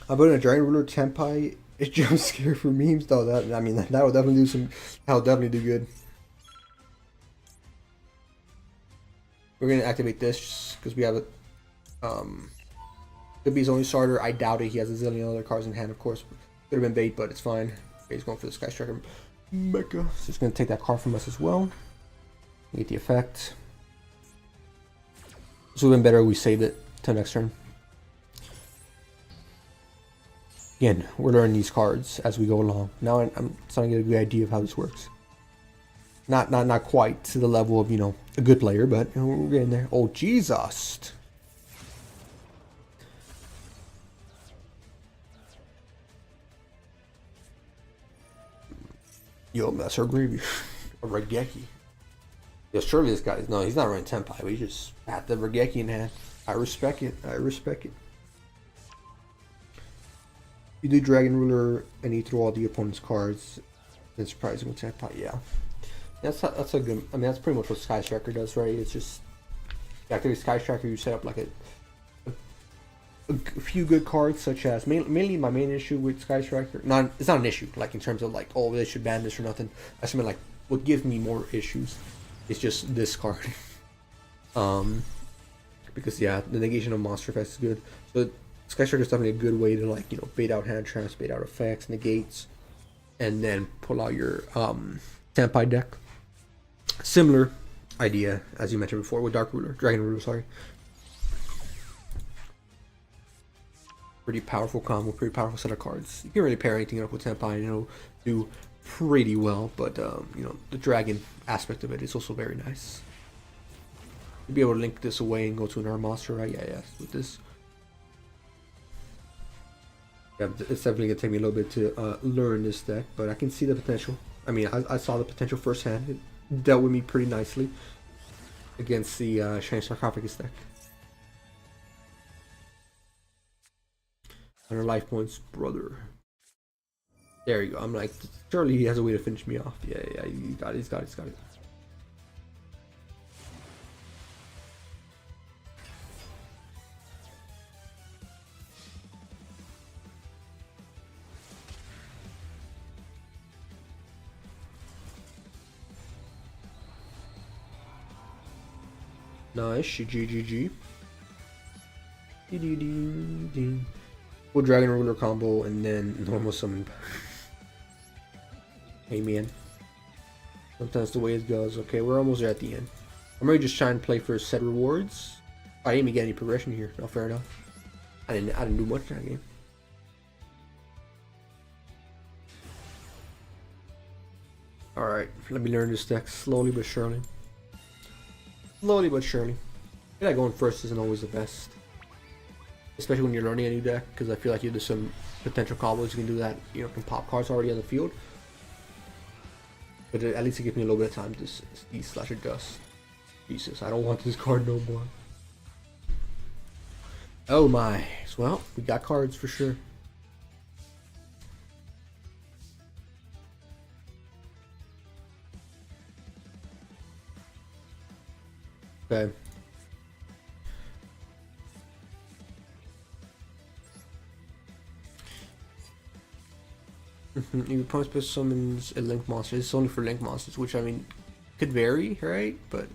I'm putting a Dragon Ruler Tenpai. It's jump scare for memes though. That I mean that would definitely do some. That would definitely do good. We're gonna activate this because we have a could be his only starter. I doubt it. He has a zillion other cards in hand, of course. Could have been bait, but it's fine. Okay, he's going for the Sky Striker Mecha. So he's gonna take that card from us as well. We get the effect. This would have been better if we saved it till next turn. Again, we're learning these cards as we go along. Now I'm starting to get a good idea of how this works. Not quite to the level of, you know, a good player, but you know, we're getting there. Oh, Jesus. Yo, that's our gravy. A Regeki. Yeah, surely this guy, no, he's not running Tenpai, but he just had the Regeki in hand. I respect it. I respect it. You do Dragon Ruler and you throw all the opponent's cards. Then surprising with Tenpai, yeah. That's a good. I mean, that's pretty much what Sky Striker does, right? It's just activate Sky Striker. You set up like a few good cards, such as mainly my main issue with Sky Striker. It's not an issue like in terms of like, oh, they should ban this or nothing. I just mean like what gives me more issues is just this card. Because yeah, the negation of monster effects is good. So Sky Striker is definitely a good way to, like, you know, bait out hand traps, bait out effects, negates, and then pull out your Tenpai deck. Similar idea as you mentioned before with Dragon Ruler, sorry. Pretty powerful combo, pretty powerful set of cards. You can't really pair anything up with Tenpai and it'll do pretty well, but you know, the dragon aspect of it is also very nice. You'll be able to link this away and go to another monster, right? Yeah, with this. Yeah, it's definitely gonna take me a little bit to learn this deck, but I can see the potential. I mean, I saw the potential firsthand. It dealt with me pretty nicely against the Shiny Sarcophagus deck. 100 life points, brother. There you go. I'm like, surely he has a way to finish me off. Yeah, you got it. He's got it. Nice, GG. Full Dragon Ruler combo and then normal summon. Hey man. Sometimes the way it goes. Okay, we're almost there at the end. I'm really just trying to play for set rewards. I didn't even get any progression here. No, fair enough. I didn't do much in that game. Alright, let me learn this deck slowly but surely. Slowly but surely. I feel like going first isn't always the best. Especially when you're learning a new deck, because I feel like there's some potential combos you can do that, you know, can pop cards already on the field. But at least it gives me a little bit of time to see/adjust. Jesus, I don't want this card no more. Oh my. Well, we got cards for sure. Okay. You opponent special summons a link monster. It's only for link monsters, which I mean could vary, right? But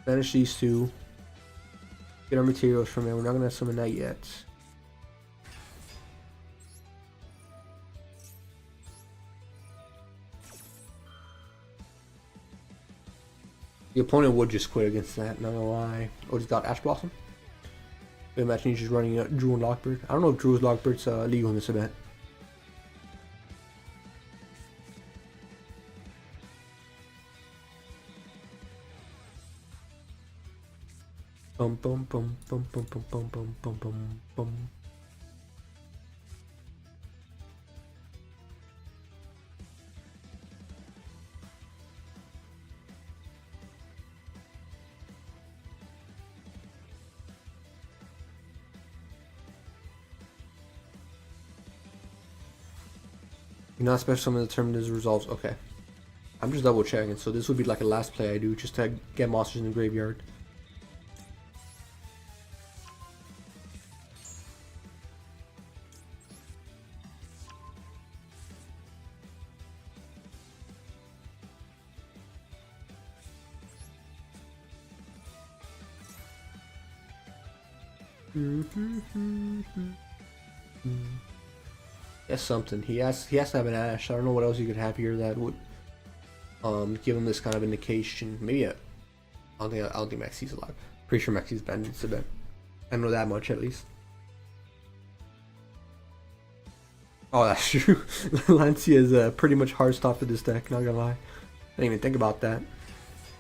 Banish these two. Get our materials from there. We're not gonna summon that yet. The opponent would just quit against that, not gonna lie. Oh, he's got Ash Blossom. But imagine he's just running a Drew and Lockbird. I don't know if Drew's Lockbird's legal in this event. Bum bum bum bum bum bum bum bum bum bum bum. You're not special summon determined as resolves. Okay. I'm just double checking. So this would be like a last play I do just to get monsters in the graveyard. That's something. He has to have an Ash. I don't know what else you could have here that would give him this kind of indication. Maybe I don't think Maxi's alive. Pretty sure Maxi's banned this event. I know that much at least. Oh, that's true. Lancia is pretty much hard stop for this deck, not gonna lie. I didn't even think about that.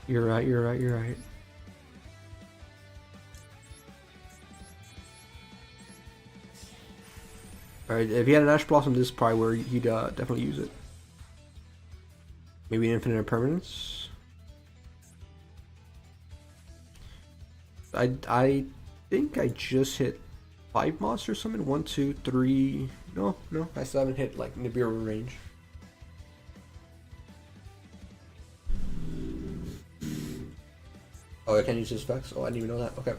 You're right, you're right, you're right. Alright, if he had an Ash Blossom, this is probably where he'd definitely use it. Maybe an Infinite Impermanence. I think I just hit 5 monsters summon. 1, 2, 3. No, I still haven't hit like Nibiru range. Oh, I can't use his specs? Oh, I didn't even know that. Okay.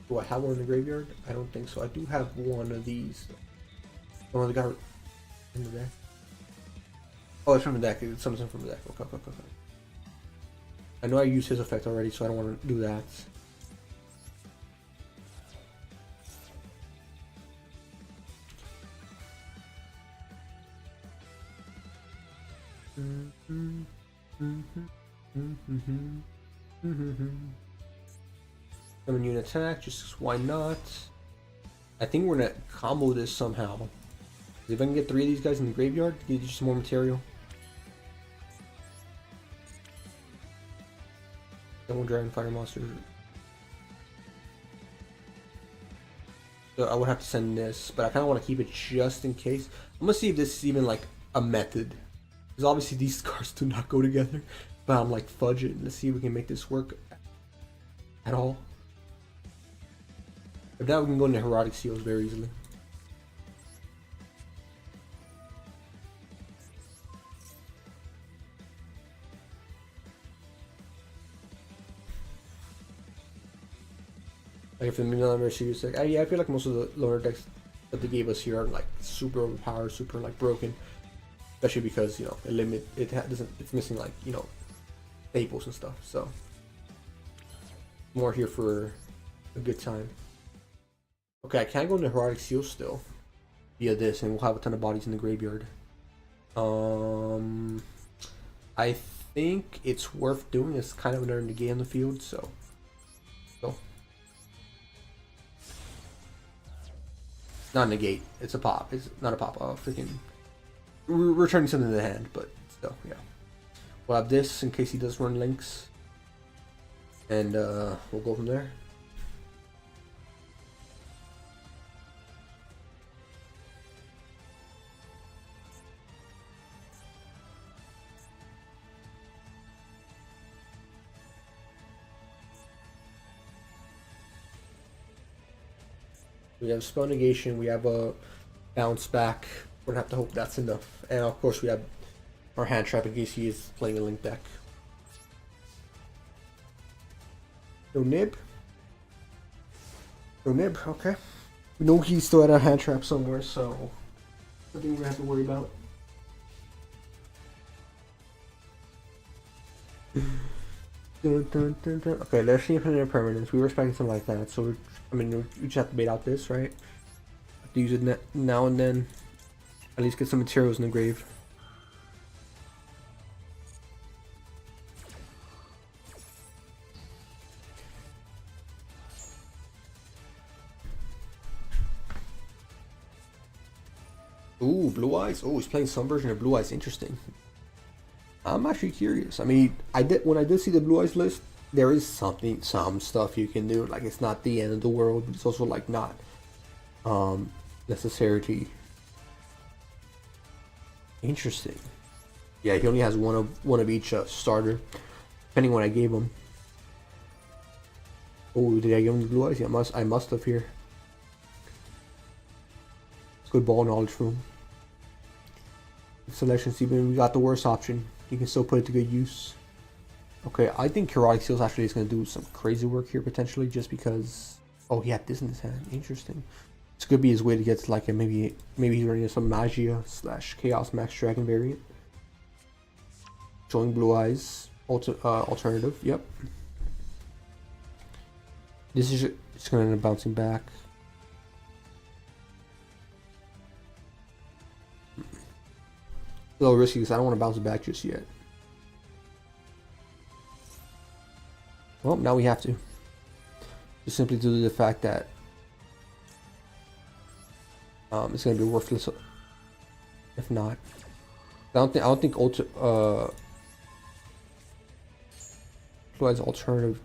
Do I have one in the graveyard? I don't think so. I do have one of these. One of the guy in the deck. Oh, it's from the deck. It's something from the deck. Okay. I know I used his effect already, so I don't want to do that. Summon unit attack, just why not? I think we're gonna combo this somehow. If I can get 3 of these guys in the graveyard, get you some more material. Then we'll Dragon Fire monster. So I would have to send this, but I kind of want to keep it just in case. I'm gonna see if this is even like a method, because obviously these cards do not go together. But I'm like fudge it. Let's see if we can make this work at all. If not, we can go into Heroic Seals very easily. Like if the Middle Series deck, yeah, I feel like most of the lower decks that they gave us here are like super overpowered, super like broken, especially because you know it's missing like staples and stuff. So more here for a good time. Okay, I can't go into Heroic Seal still via this, and we'll have a ton of bodies in the graveyard. I think it's worth doing. It's kind of another negate on the field, so. Not negate. It's a pop. It's not a pop. Freaking. We're returning something to the hand, but still, yeah. We'll have this in case he does run links, and we'll go from there. We have spell negation, we have a bounce back. We're gonna have to hope that's enough. And of course we have our hand trap in case he is playing a link deck. No nib. No nib, okay. We know he's still at a hand trap somewhere, so nothing we're gonna have to worry about. Okay, let's see infinite permanence. We were expecting something like that, so we just have to bait out this, right? Have to use it now and then. At least get some materials in the grave. Ooh, Blue Eyes. Oh, he's playing some version of Blue Eyes. Interesting. I'm actually curious. I mean, when I did see the Blue Eyes list, there is some stuff you can do. Like, it's not the end of the world, but it's also like not necessarily interesting. Yeah, he only has one of each starter, depending on what I gave him. Oh, did I give him the Blue Eyes? Yeah, I must have here. It's good ball knowledge for him. Selections, even we got the worst option. You can still put it to good use. Okay, I think Chaotic Seals actually is going to do some crazy work here potentially, just because. Oh, he had this in his hand. Interesting. This could be his way to get to like a maybe he's running some Magia / Chaos Max Dragon variant. Showing Blue Eyes alternative. Yep. This is just going to end up bouncing back. A little risky because I don't want to bounce it back just yet. Well, now we have to. Just simply due to the fact that it's going to be worthless if not. I don't think Blue Eyes alternative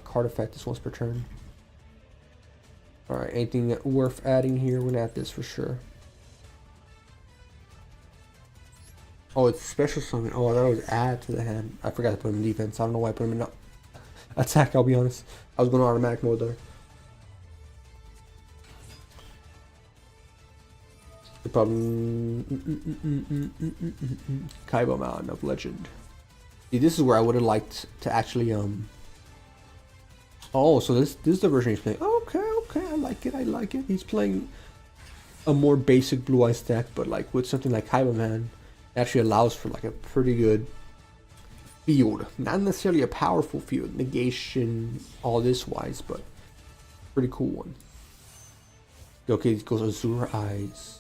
card effect is once per turn. Alright, anything worth adding here? We're gonna add this for sure. Oh, it's special summon. Oh, I thought it was add to the hand. I forgot to put him in defense. I don't know why I put him in attack, I'll be honest. I was going automatic mode there. The problem. Kaiba Mountain of Legend. See, this is where I would have liked to actually Oh, so this is the version he's playing. Okay, I like it. He's playing a more basic Blue Eyes deck, but like with something like Kaiba Man, it actually allows for like a pretty good field. Not necessarily a powerful field, negation, all this wise, but pretty cool one. Okay, it goes Azure Eyes.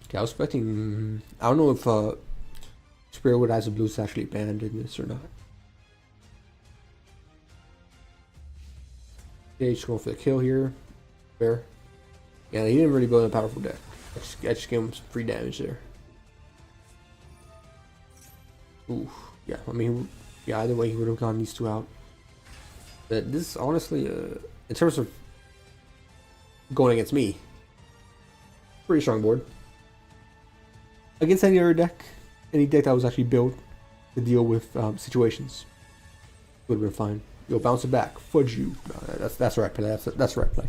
Okay, I was expecting. I don't know if Spirit with Eyes of Blue is actually banned in this or not. Yeah, he's going for the kill here. Fair. Yeah, he didn't really build a powerful deck. I just gave him some free damage there. Ooh, yeah. I mean, yeah. Either way, he would have gotten these two out. But this, honestly, in terms of going against me, pretty strong board. Against any other deck, any deck that was actually built to deal with situations, would have been fine. You'll bounce it back. Fudge you. No, that's the right play. That's the right play.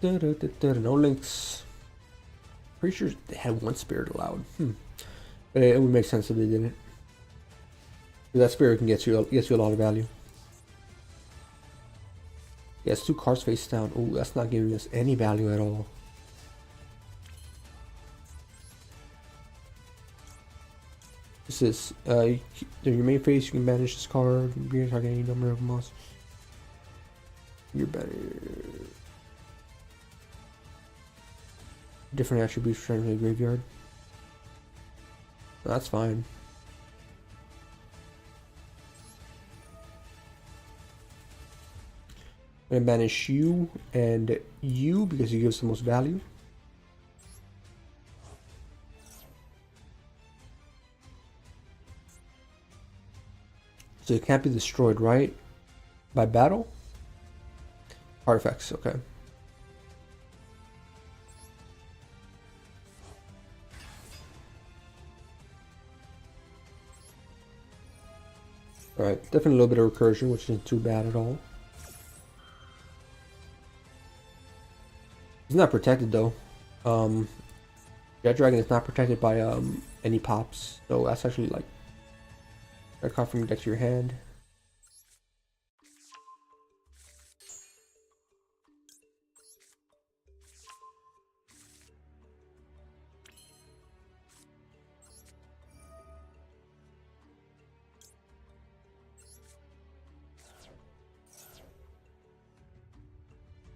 No links. Pretty sure they had one spirit allowed. But it would make sense if they didn't. That spirit can get you a lot of value. Yeah, it's 2 cards face down. Oh, that's not giving us any value at all. This is your main phase. You can banish this card. You can target any number of monsters. You're better. Different attributes for the graveyard. That's fine. I'm gonna banish you and you because you give us the most value. So it can't be destroyed, right? By battle? Artifacts, okay. Alright, definitely a little bit of recursion, which isn't too bad at all. He's not protected though. Jet Dragon is not protected by any pops, so that's actually like a card from your deck to your hand.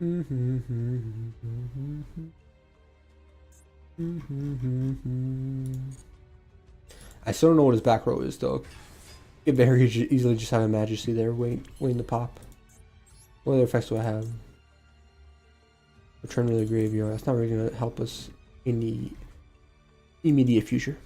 I still don't know what his back row is though. Could very easily just have a Majesty there waiting to pop. What other effects do I have? Return to the graveyard. That's not really going to help us in the immediate future.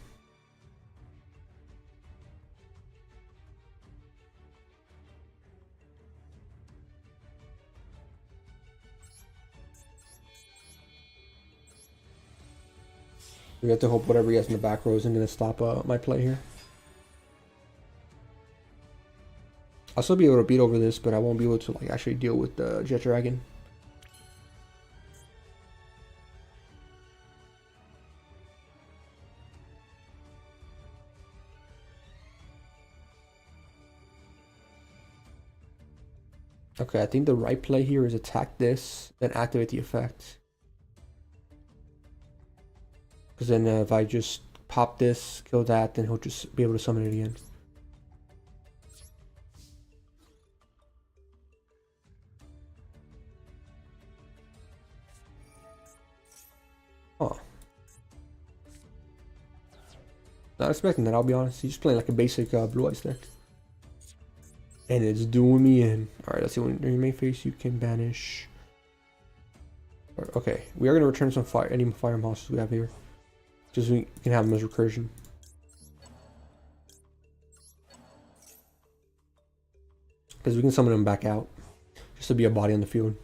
We have to hope whatever he has in the back row isn't going to stop my play here. I'll still be able to beat over this, but I won't be able to like actually deal with the Jet Dragon. Okay, I think the right play here is attack this, then activate the effect. Because then if I just pop this, kill that, then he'll just be able to summon it again. Oh. Not expecting that, I'll be honest. He's just playing like a basic Blue Eyes deck. And it's doing me in. Alright, let's see. When you main phase, you can banish. Okay, we are going to return some any fire monsters we have here. Just so we can have them as recursion. Because we can summon them back out. Just to be a body on the field.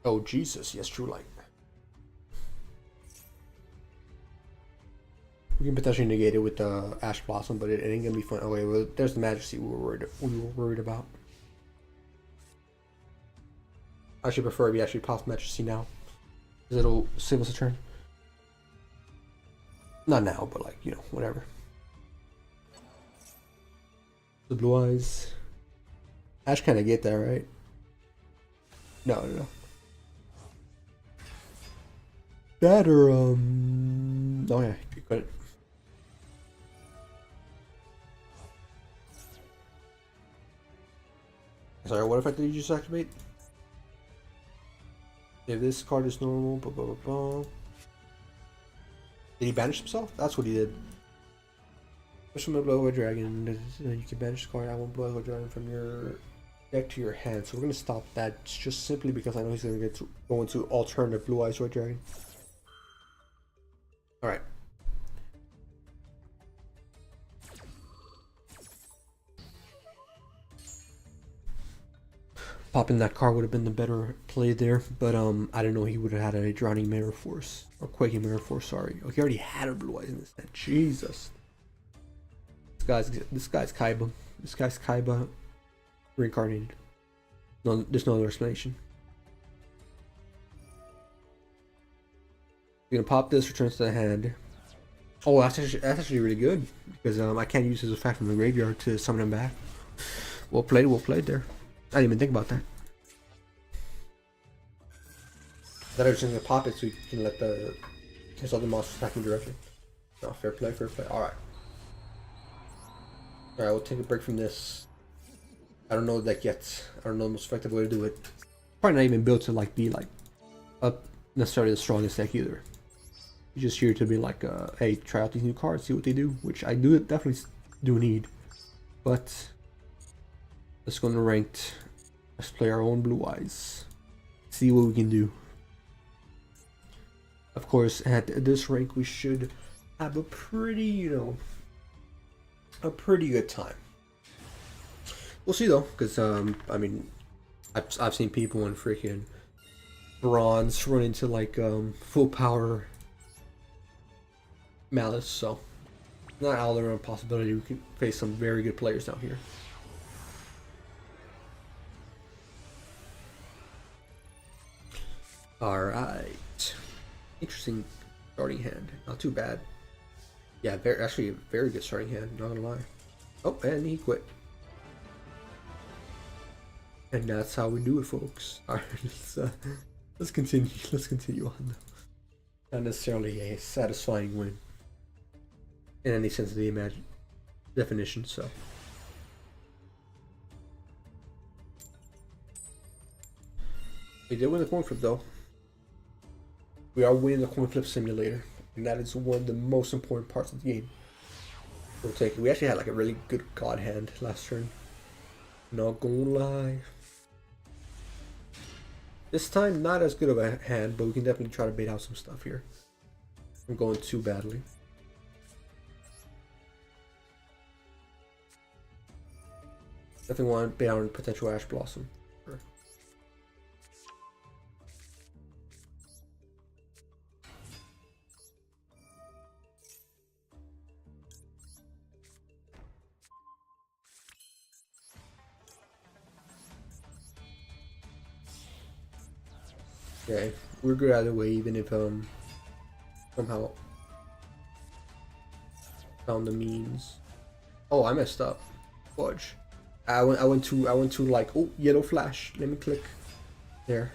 Oh, Jesus. Yes, True Light. We can potentially negate it with the Ash Blossom, but it ain't gonna be fun. Okay, well, there's the Majesty we were worried about. I should prefer if we actually pop Majesty now, because it'll save us a turn. Not now, but like, you know, whatever. The Blue Eyes. Ash kind of get that, right? No. That or oh yeah, you couldn't. Sorry, what effect did you just activate? If this card is normal, blah, blah, blah, blah. Did he banish himself? That's what he did. Push from a Blow-Away Dragon. You can banish the card. I want Blow-Away Dragon from your deck to your hand. So we're going to stop that just simply because I know he's going to go into alternative Blue Eyes Red Dragon. Alright. Popping that card would have been the better play there, but I didn't know he would have had a Drowning Mirror Force, or Quaking Mirror Force, sorry. Oh, he already had a Blue Eyes in this set. Jesus. This guy's Kaiba. This guy's Kaiba reincarnated. No, there's no other explanation. You're gonna pop this, returns to the hand. Oh, that's actually really good, because I can't use his effect from the graveyard to summon him back. Well played there. I didn't even think about that. That I was just gonna pop it so you can let his other monsters attack him directly. No, fair play. Alright. Alright, we'll take a break from this. I don't know the deck yet. I don't know the most effective way to do it. Probably not even built to like be like necessarily the strongest deck either. You're just here to be like, hey, try out these new cards, see what they do, which I definitely do need. But let's go into ranked. Let's play our own Blue Eyes. See what we can do. Of course, at this rank, we should have a pretty, you know, a pretty good time. We'll see though, because I mean, I've seen people in freaking bronze run into like full power Malice, so not out of the realm of possibility. We can face some very good players down here. Alright. Interesting starting hand. Not too bad. Yeah, actually a very good starting hand, not gonna lie. Oh, and he quit. And that's how we do it, folks. Alright, let's continue. Let's continue on. Not necessarily a satisfying win in any sense of the definition, so. We did win the coin flip though. We are winning the coin flip simulator, and that is one of the most important parts of the game. We'll take it. We actually had like a really good god hand last turn. Not gonna lie. This time, not as good of a hand, but we can definitely try to bait out some stuff here. I'm going too badly. Definitely want to bait out a potential Ash Blossom. Sure. Okay, we're good either way, even if somehow found the means. Oh, I messed up. Fudge. I went to like, oh, yellow flash. Let me click there.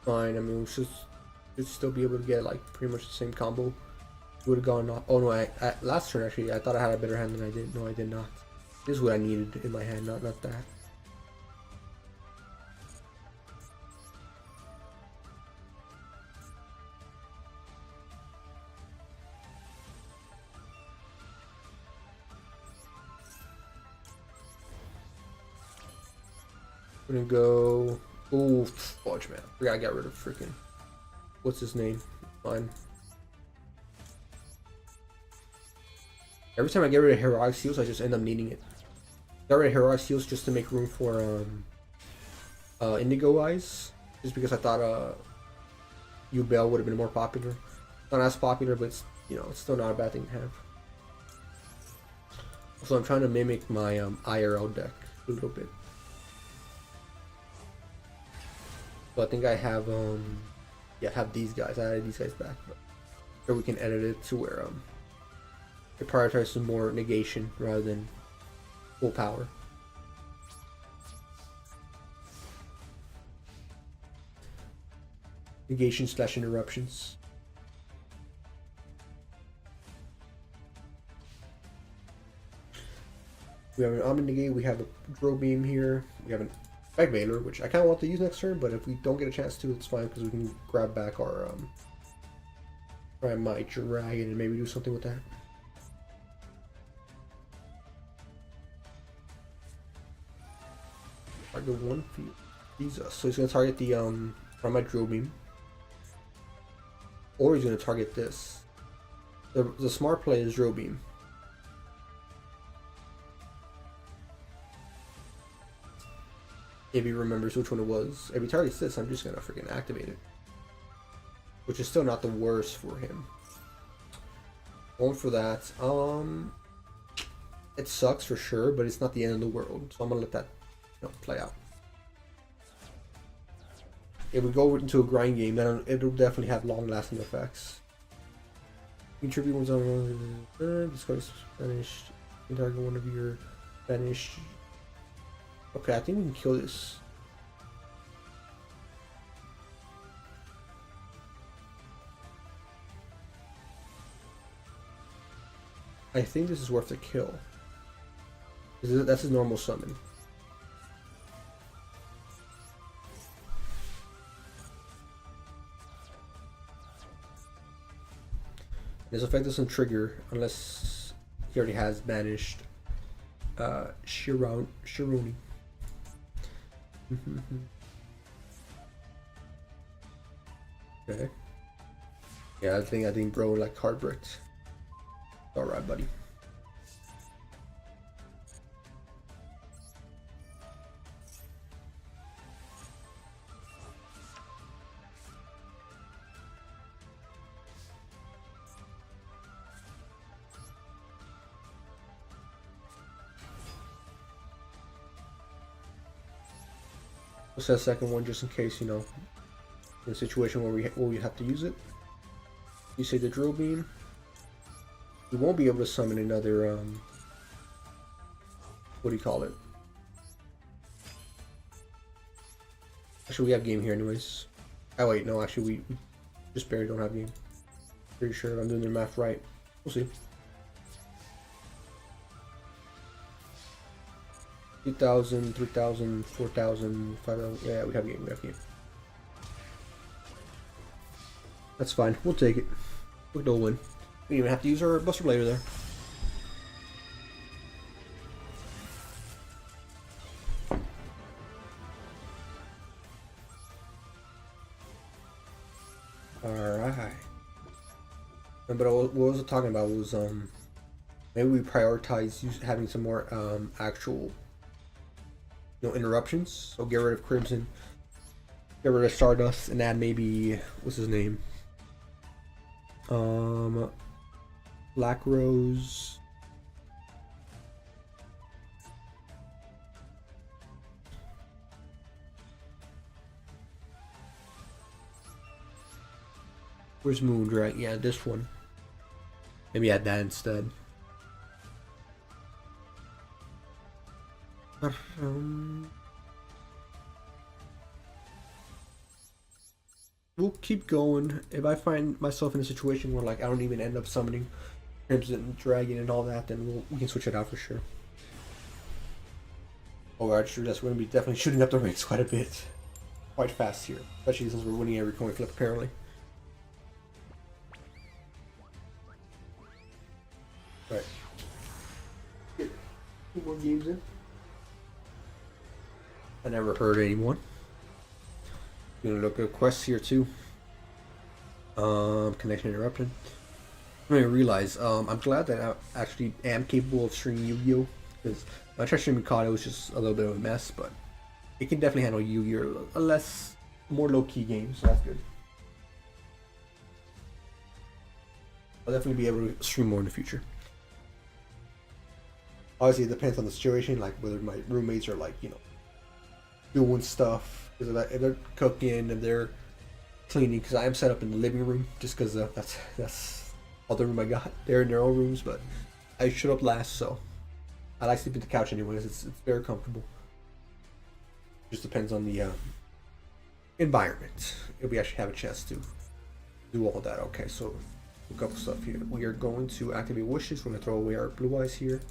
Fine. I mean, we should still be able to get like pretty much the same combo. Would have gone off. Oh no! I last turn actually, I thought I had a better hand than I did. No, I did not. This is what I needed in my hand, not that. We're gonna go. Oh, fudge, man! We gotta get rid of freaking. What's his name? Fine. Every time I get rid of heroic seals, I just end up needing it. Got rid of heroic seals just to make room for indigo eyes, just because I thought Duel would have been more popular. Not as popular, but it's, it's still not a bad thing to have. So I'm trying to mimic my IRL deck a little bit. So I think I have have these guys. I added these guys back, but sure we can edit it to where it prioritizes some more negation rather than full power. Negation / interruptions. We have an Omni Negate, we have a Drill Beam here, we have an Spec Veiler, which I kind of want to use next turn, but if we don't get a chance to, it's fine because we can grab back our my Dragon and maybe do something with that. Target one field. Jesus. So he's gonna target the my Drill Beam. Or he's gonna target this. The smart play is Drill Beam. If he remembers which one it was. If he targets this, I'm just gonna freaking activate it. Which is still not the worst for him. Going for that. It sucks for sure, but it's not the end of the world. So I'm gonna let that play out. If we go into a grind game, then it'll definitely have long-lasting effects. Contribute one's on discard Spanish. You can target one of your Spanish. Okay, I think we can kill this. I think this is worth a kill. That's his normal summon. This effect doesn't trigger unless he already has banished Shironi. Okay. Yeah, I think bro like hard bricked. Alright, buddy. We'll set a second one just in case, in a situation where we have to use it. You say the Drill Beam. We won't be able to summon another, what do you call it? Actually, we have game here anyways. Oh wait, no, actually we just barely don't have game. Pretty sure I'm doing the math right. We'll see. 2,000, 3,000, 4,000, 5,000. Yeah, we have game. We have game. That's fine. We'll take it. We'll win. We didn't even have to use our Buster Blader there. Alright. But what was I talking about was maybe we prioritize having some more actual interruptions. So get rid of Crimson, get rid of Stardust, and add maybe what's his name? Black Rose. Where's Moondragon? Yeah, this one. Maybe add that instead. We'll keep going. If I find myself in a situation where like I don't even end up summoning Crimson Dragon and all that, then we can switch it out for sure. Oh, actually, that's we're gonna be definitely shooting up the ranks quite a bit, quite fast here, especially since we're winning every coin flip apparently. Right. Get 2 more games in. I never heard anyone. Gonna look at quests here too. Connection interrupted. I didn't realize. I'm glad that I actually am capable of streaming Yu-Gi-Oh! Because when I tried streaming COD, it was just a little bit of a mess, but it can definitely handle Yu-Gi-Oh! A more low-key game, so that's good. I'll definitely be able to stream more in the future. Obviously, it depends on the situation, like whether my roommates are like, doing stuff, because if they're cooking, if they're cleaning, because I am set up in the living room, just because that's all the room I got. They're in their own rooms, but I showed up last, so I like sleeping on the couch anyways. It's very comfortable. Just depends on the environment. If we actually have a chance to do all that. Okay, so a couple stuff here. We are going to activate wishes. We're going to throw away our blue eyes here.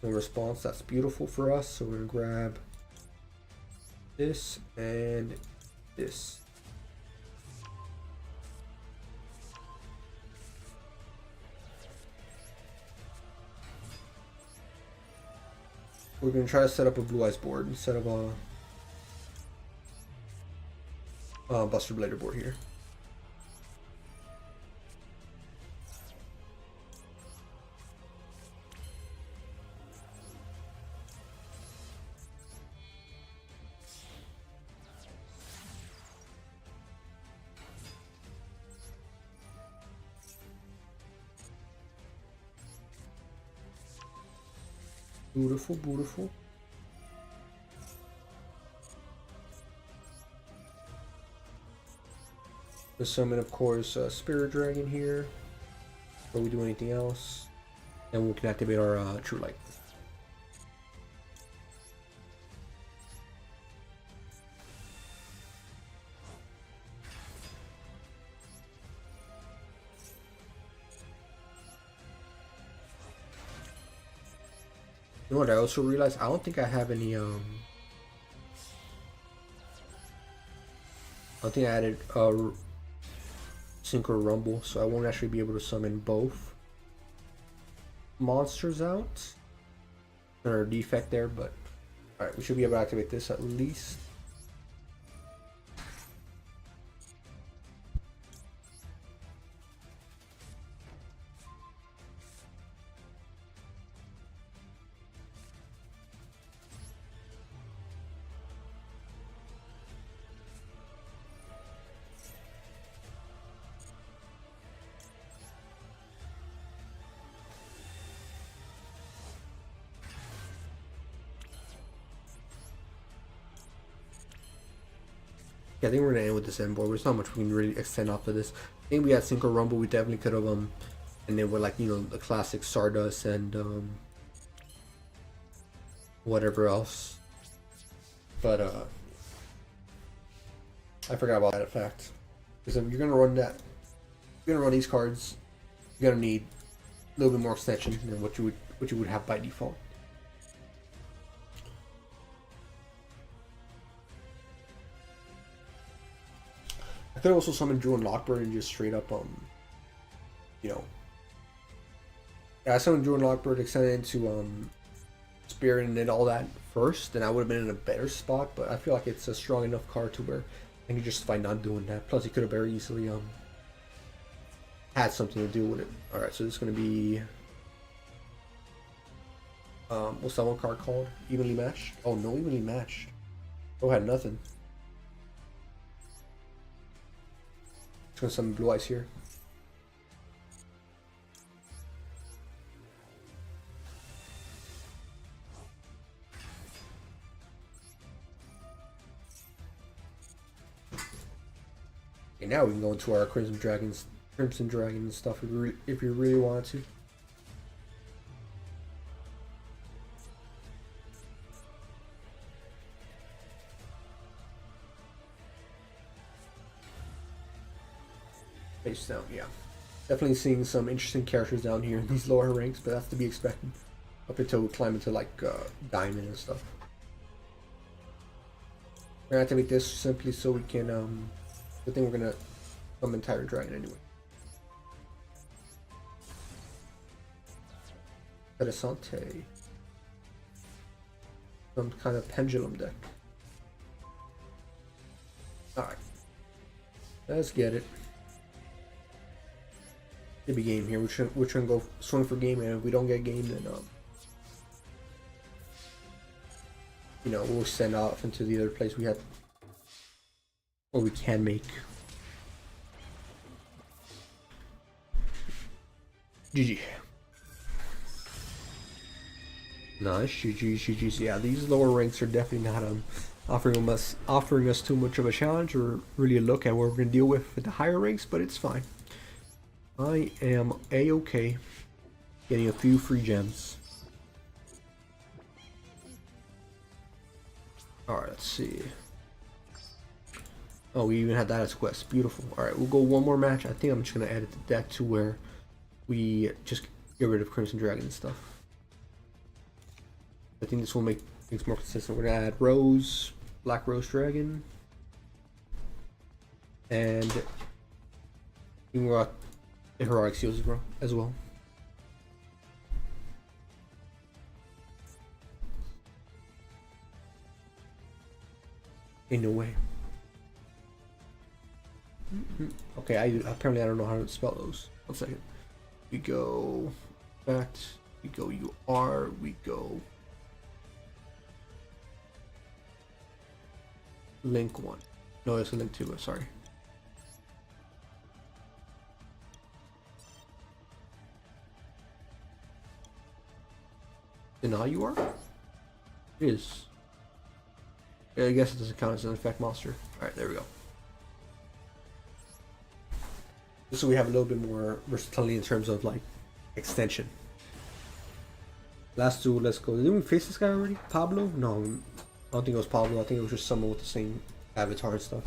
No response. That's beautiful for us. So we're going to grab this and this. We're going to try to set up a blue eyes board instead of a Buster Blader board here. Beautiful, beautiful. The summon, of course, Spirit Dragon here. Before we do anything else, and we can activate our True Light. You know what I also realized? I don't think I have any I don't think I added Synchro Rumble, so I won't actually be able to summon both monsters out. Or a defect there, but alright, we should be able to activate this at least. Yeah, I think we're gonna end with this end board. There's not much we can really extend off of this. I think we had Synchro Rumble. We definitely could have and then with like the classic Stardust and whatever else. But I forgot about that fact. Because if you're gonna run that, you're gonna run these cards, you're gonna need a little bit more extension than what you would have by default. I could also summon Duel and Lockbird and just straight up you know. Yeah, I summoned Duel and Lockbird, extended into Spirit and did all that first, then I would have been in a better spot, but I feel like it's a strong enough card to where I can justify not doing that. Plus he could have very easily had something to do with it. Alright, so this is gonna be what's that one card called? Evenly matched? Oh no, evenly matched. Oh, had nothing. Just gonna summon Blue Eyes here. Okay, now we can go into our Crimson Dragon stuff if you really wanted to. Face down, yeah. Definitely seeing some interesting characters down here in these lower ranks, but that's to be expected. Up until we climb into like Diamond and stuff. We're gonna activate this simply so we can I think we're gonna summon Entire Dragon anyway. Interessante. Some kind of pendulum deck. Alright. Let's get it. Should be game here. We're trying to go swing for game, and if we don't get game, then you know, we'll send off into the other place we had, or we can make. GG. Nice, GG's. Yeah, these lower ranks are definitely not offering us too much of a challenge or really a look at what we're gonna deal with the higher ranks, but it's fine. I am a-okay getting a few free gems. Alright, let's see. Oh, we even had that as quest. Beautiful. Alright, we'll go one more match. I think I'm just going to edit the deck to where we just get rid of Crimson Dragon and stuff. I think this will make things more consistent. We're going to add Rose, Black Rose Dragon, and we've got the Heroic Seals as well. In no way. Okay, apparently I don't know how to spell those. 1 second. We go that. We go UR. We go link 1. No, it's a link 2. Sorry. Deny UR? It is. Yeah, I guess it doesn't count as an effect monster. Alright, there we go. Just so we have a little bit more versatility in terms of like extension. Last two, let's go. Did we face this guy already? Pablo? No, I don't think it was Pablo. I think it was just someone with the same avatar and stuff.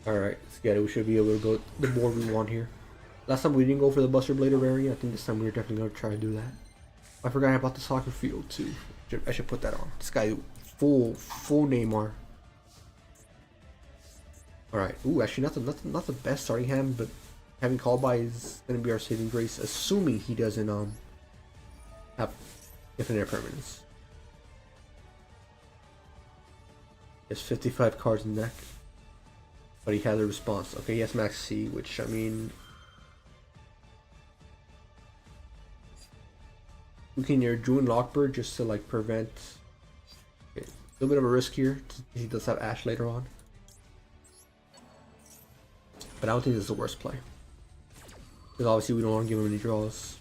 Alright, let's get it. We should be able to go the board we want here. Last time we didn't go for the Buster Blader variant. I think this time we're definitely going to try to do that. I forgot about the soccer field too. I should put that on. This guy, full Neymar. Alright, ooh, actually not the best starting hand, but having call by is going to be our saving grace, assuming he doesn't have infinite permanence. He has 55 cards in the deck, but he has a response. Okay, he has max C, which, I mean, we can either Duel and Lockbird just to like prevent a little bit of a risk here. He does have Ash later on, but I don't think this is the worst play because obviously we don't want to give him any draws.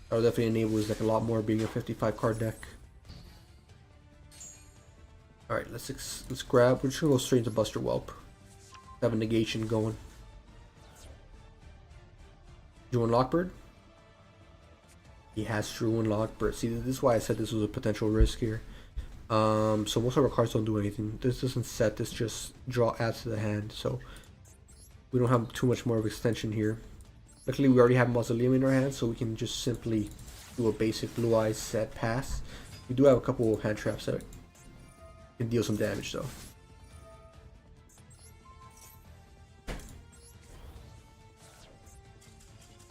That will definitely enable us like a lot more being a 55 card deck. All right, let's grab. We're just gonna go straight into Buster Whelp. Have a negation going. Duel and Lockbird. He has True and Lockbird. See, this is why I said this was a potential risk here. So most of our cards don't do anything. This doesn't set, this just draw adds to the hand, so we don't have too much more of extension here. Luckily we already have Mausoleum in our hand, so we can just simply do a basic Blue Eyes set pass. We do have a couple of hand traps that can deal some damage though.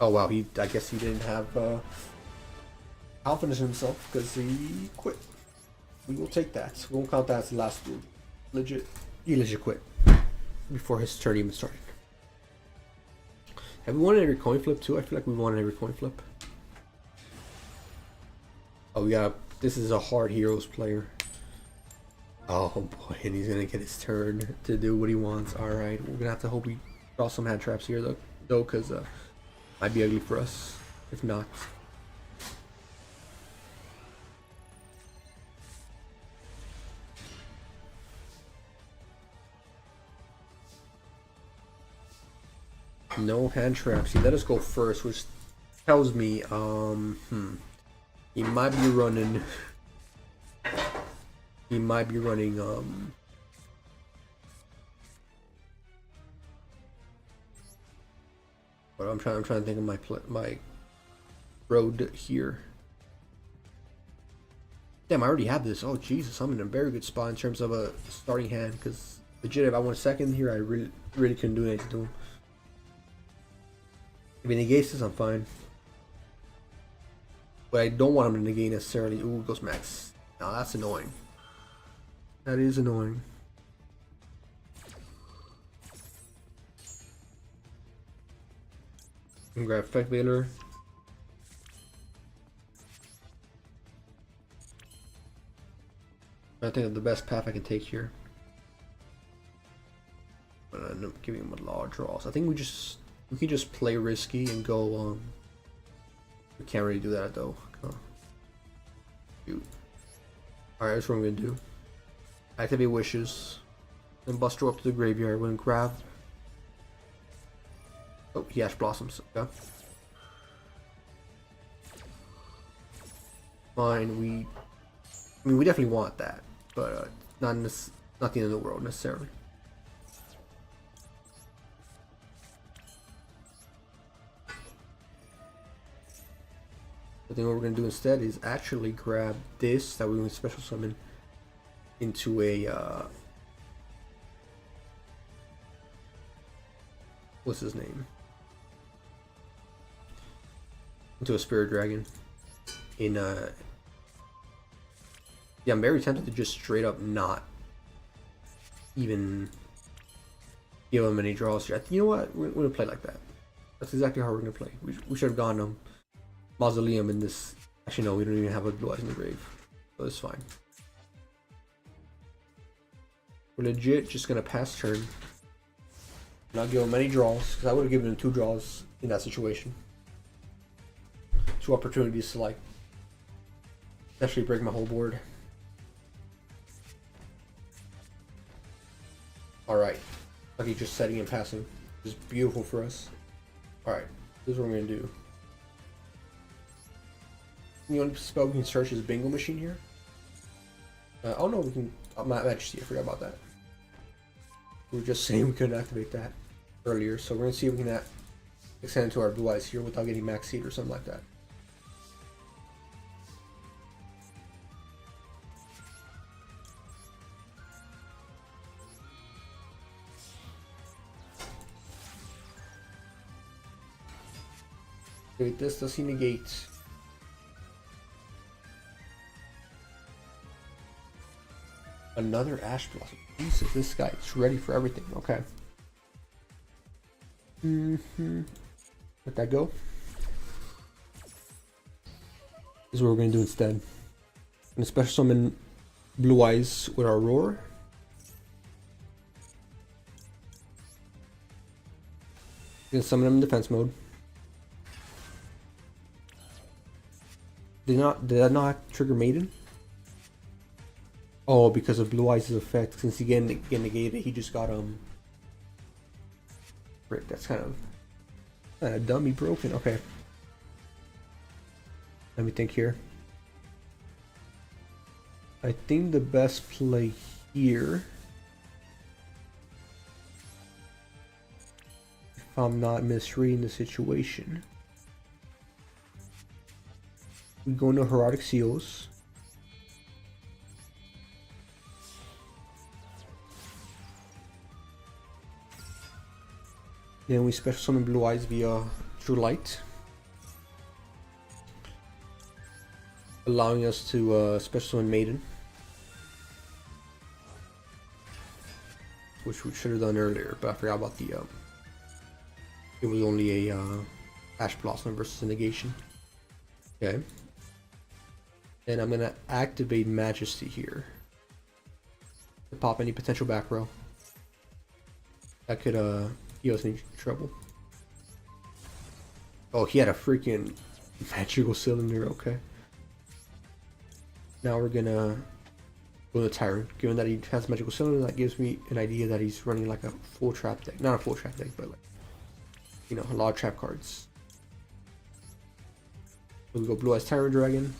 Oh wow, I guess he didn't have confidence in himself because he quit. We will take that. We won't count that as the last duel. Legit. He legit quit before his turn even started. Have we won every coin flip too? I feel like we won every coin flip. Oh yeah, this is a hard heroes player. Oh boy, and he's gonna get his turn to do what he wants. Alright, we're gonna have to hope we draw some hand traps here though, because might be ugly for us if not. No hand traps. He let us go first, which tells me he might be running. He might be running but I'm trying to think of my road here. Damn, I already have this. Oh Jesus, I'm in a very good spot in terms of a starting hand because legit if I went second here I really couldn't do anything to him. If he negates this, I'm fine. But I don't want him to negate necessarily. Ooh, goes max. Now that's annoying. That is annoying. And grab Effect Veiler. I think of the best path I can take here. But I end up giving him a lot of draws. I think we can just play risky and go we can't really do that though. Shoot. Alright, that's what I'm gonna do. Activate Wishes. Then Buster up to the graveyard. We're gonna grab. Oh, he Ash Blossoms. Okay. Fine, we definitely want that. But not the end of the world necessarily. I think what we're going to do instead is actually grab this that we're going to special summon into a what's his name? Into a Spirit Dragon. Yeah, I'm very tempted to just straight up not even give him any draws here. You know what? We're going to play like that. That's exactly how we're going to play. We should have gone Mausoleum in this. Actually, no, we don't even have a Blue Eyes in the grave. So it's fine. We're legit just going to pass turn. Not give him any draws, because I would have given him 2 draws in that situation. 2 opportunities to, like, actually break my whole board. Alright. Lucky just setting and passing. This is beautiful for us. Alright. This is what we're going to do. The only spell we can search is Bingo Machine here. Oh no, we can. Majesty, I forgot about that. We were just saying we couldn't activate that earlier, so we're going to see if we can extend it to our Blue Eyes here without getting Max Seed or something like that. Wait, this does he negate? Another Ash Blossom. Jesus, this guy is ready for everything. Okay. Let that go. This is what we're going to do instead. I'm going to special summon Blue Eyes with our Roar. Going to summon him in defense mode. Did that not trigger Maiden? Oh, because of Blue Eyes' effect. Since he get negated, he just got Frick, that's kind of dummy broken. Okay. Let me think here. I think the best play here, if I'm not misreading the situation, we go into Herodic Seals. Then we special summon Blue Eyes via True Light, allowing us to special summon Maiden, which we should have done earlier, but I forgot about the it was only a Ash Blossom versus a negation. Okay. And I'm gonna activate Majesty here to pop any potential back row that could he was in trouble. Oh, he had a freaking magical cylinder. Okay. Now we're gonna go to Tyrant. Given that he has magical cylinder, that gives me an idea that he's running like a full trap deck. Not a full trap deck, but like, you know, a lot of trap cards. So we go Blue Eyes Tyrant Dragon.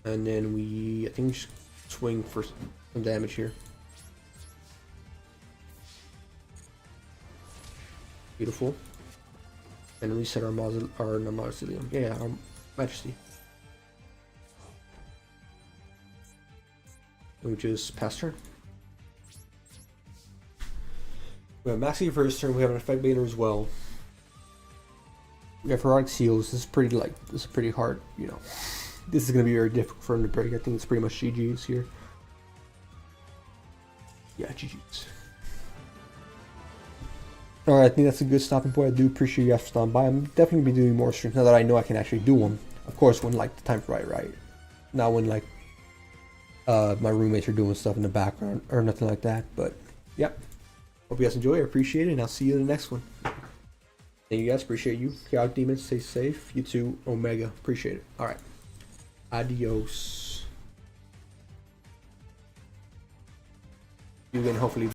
And then I think we should swing for some damage here. Beautiful. And reset our mausoleum. Yeah, our Majesty. And we just pass turn. We have Maxi first turn. We have an effect banner as well. We have Herodic Seals. This is pretty hard. You know, this is gonna be very difficult for him to break. I think it's pretty much GG's here. Yeah, GG's. Alright, I think that's a good stopping point. I do appreciate you guys for stopping by. I'm definitely be doing more streams now that I know I can actually do them. Of course, when like the time's right? Not when like my roommates are doing stuff in the background or nothing like that. But yeah, hope you guys enjoy. I appreciate it, and I'll see you in the next one. Thank you guys. Appreciate you. Chaotic Demons, stay safe. You too, Omega. Appreciate it. Alright. Adios. You can hopefully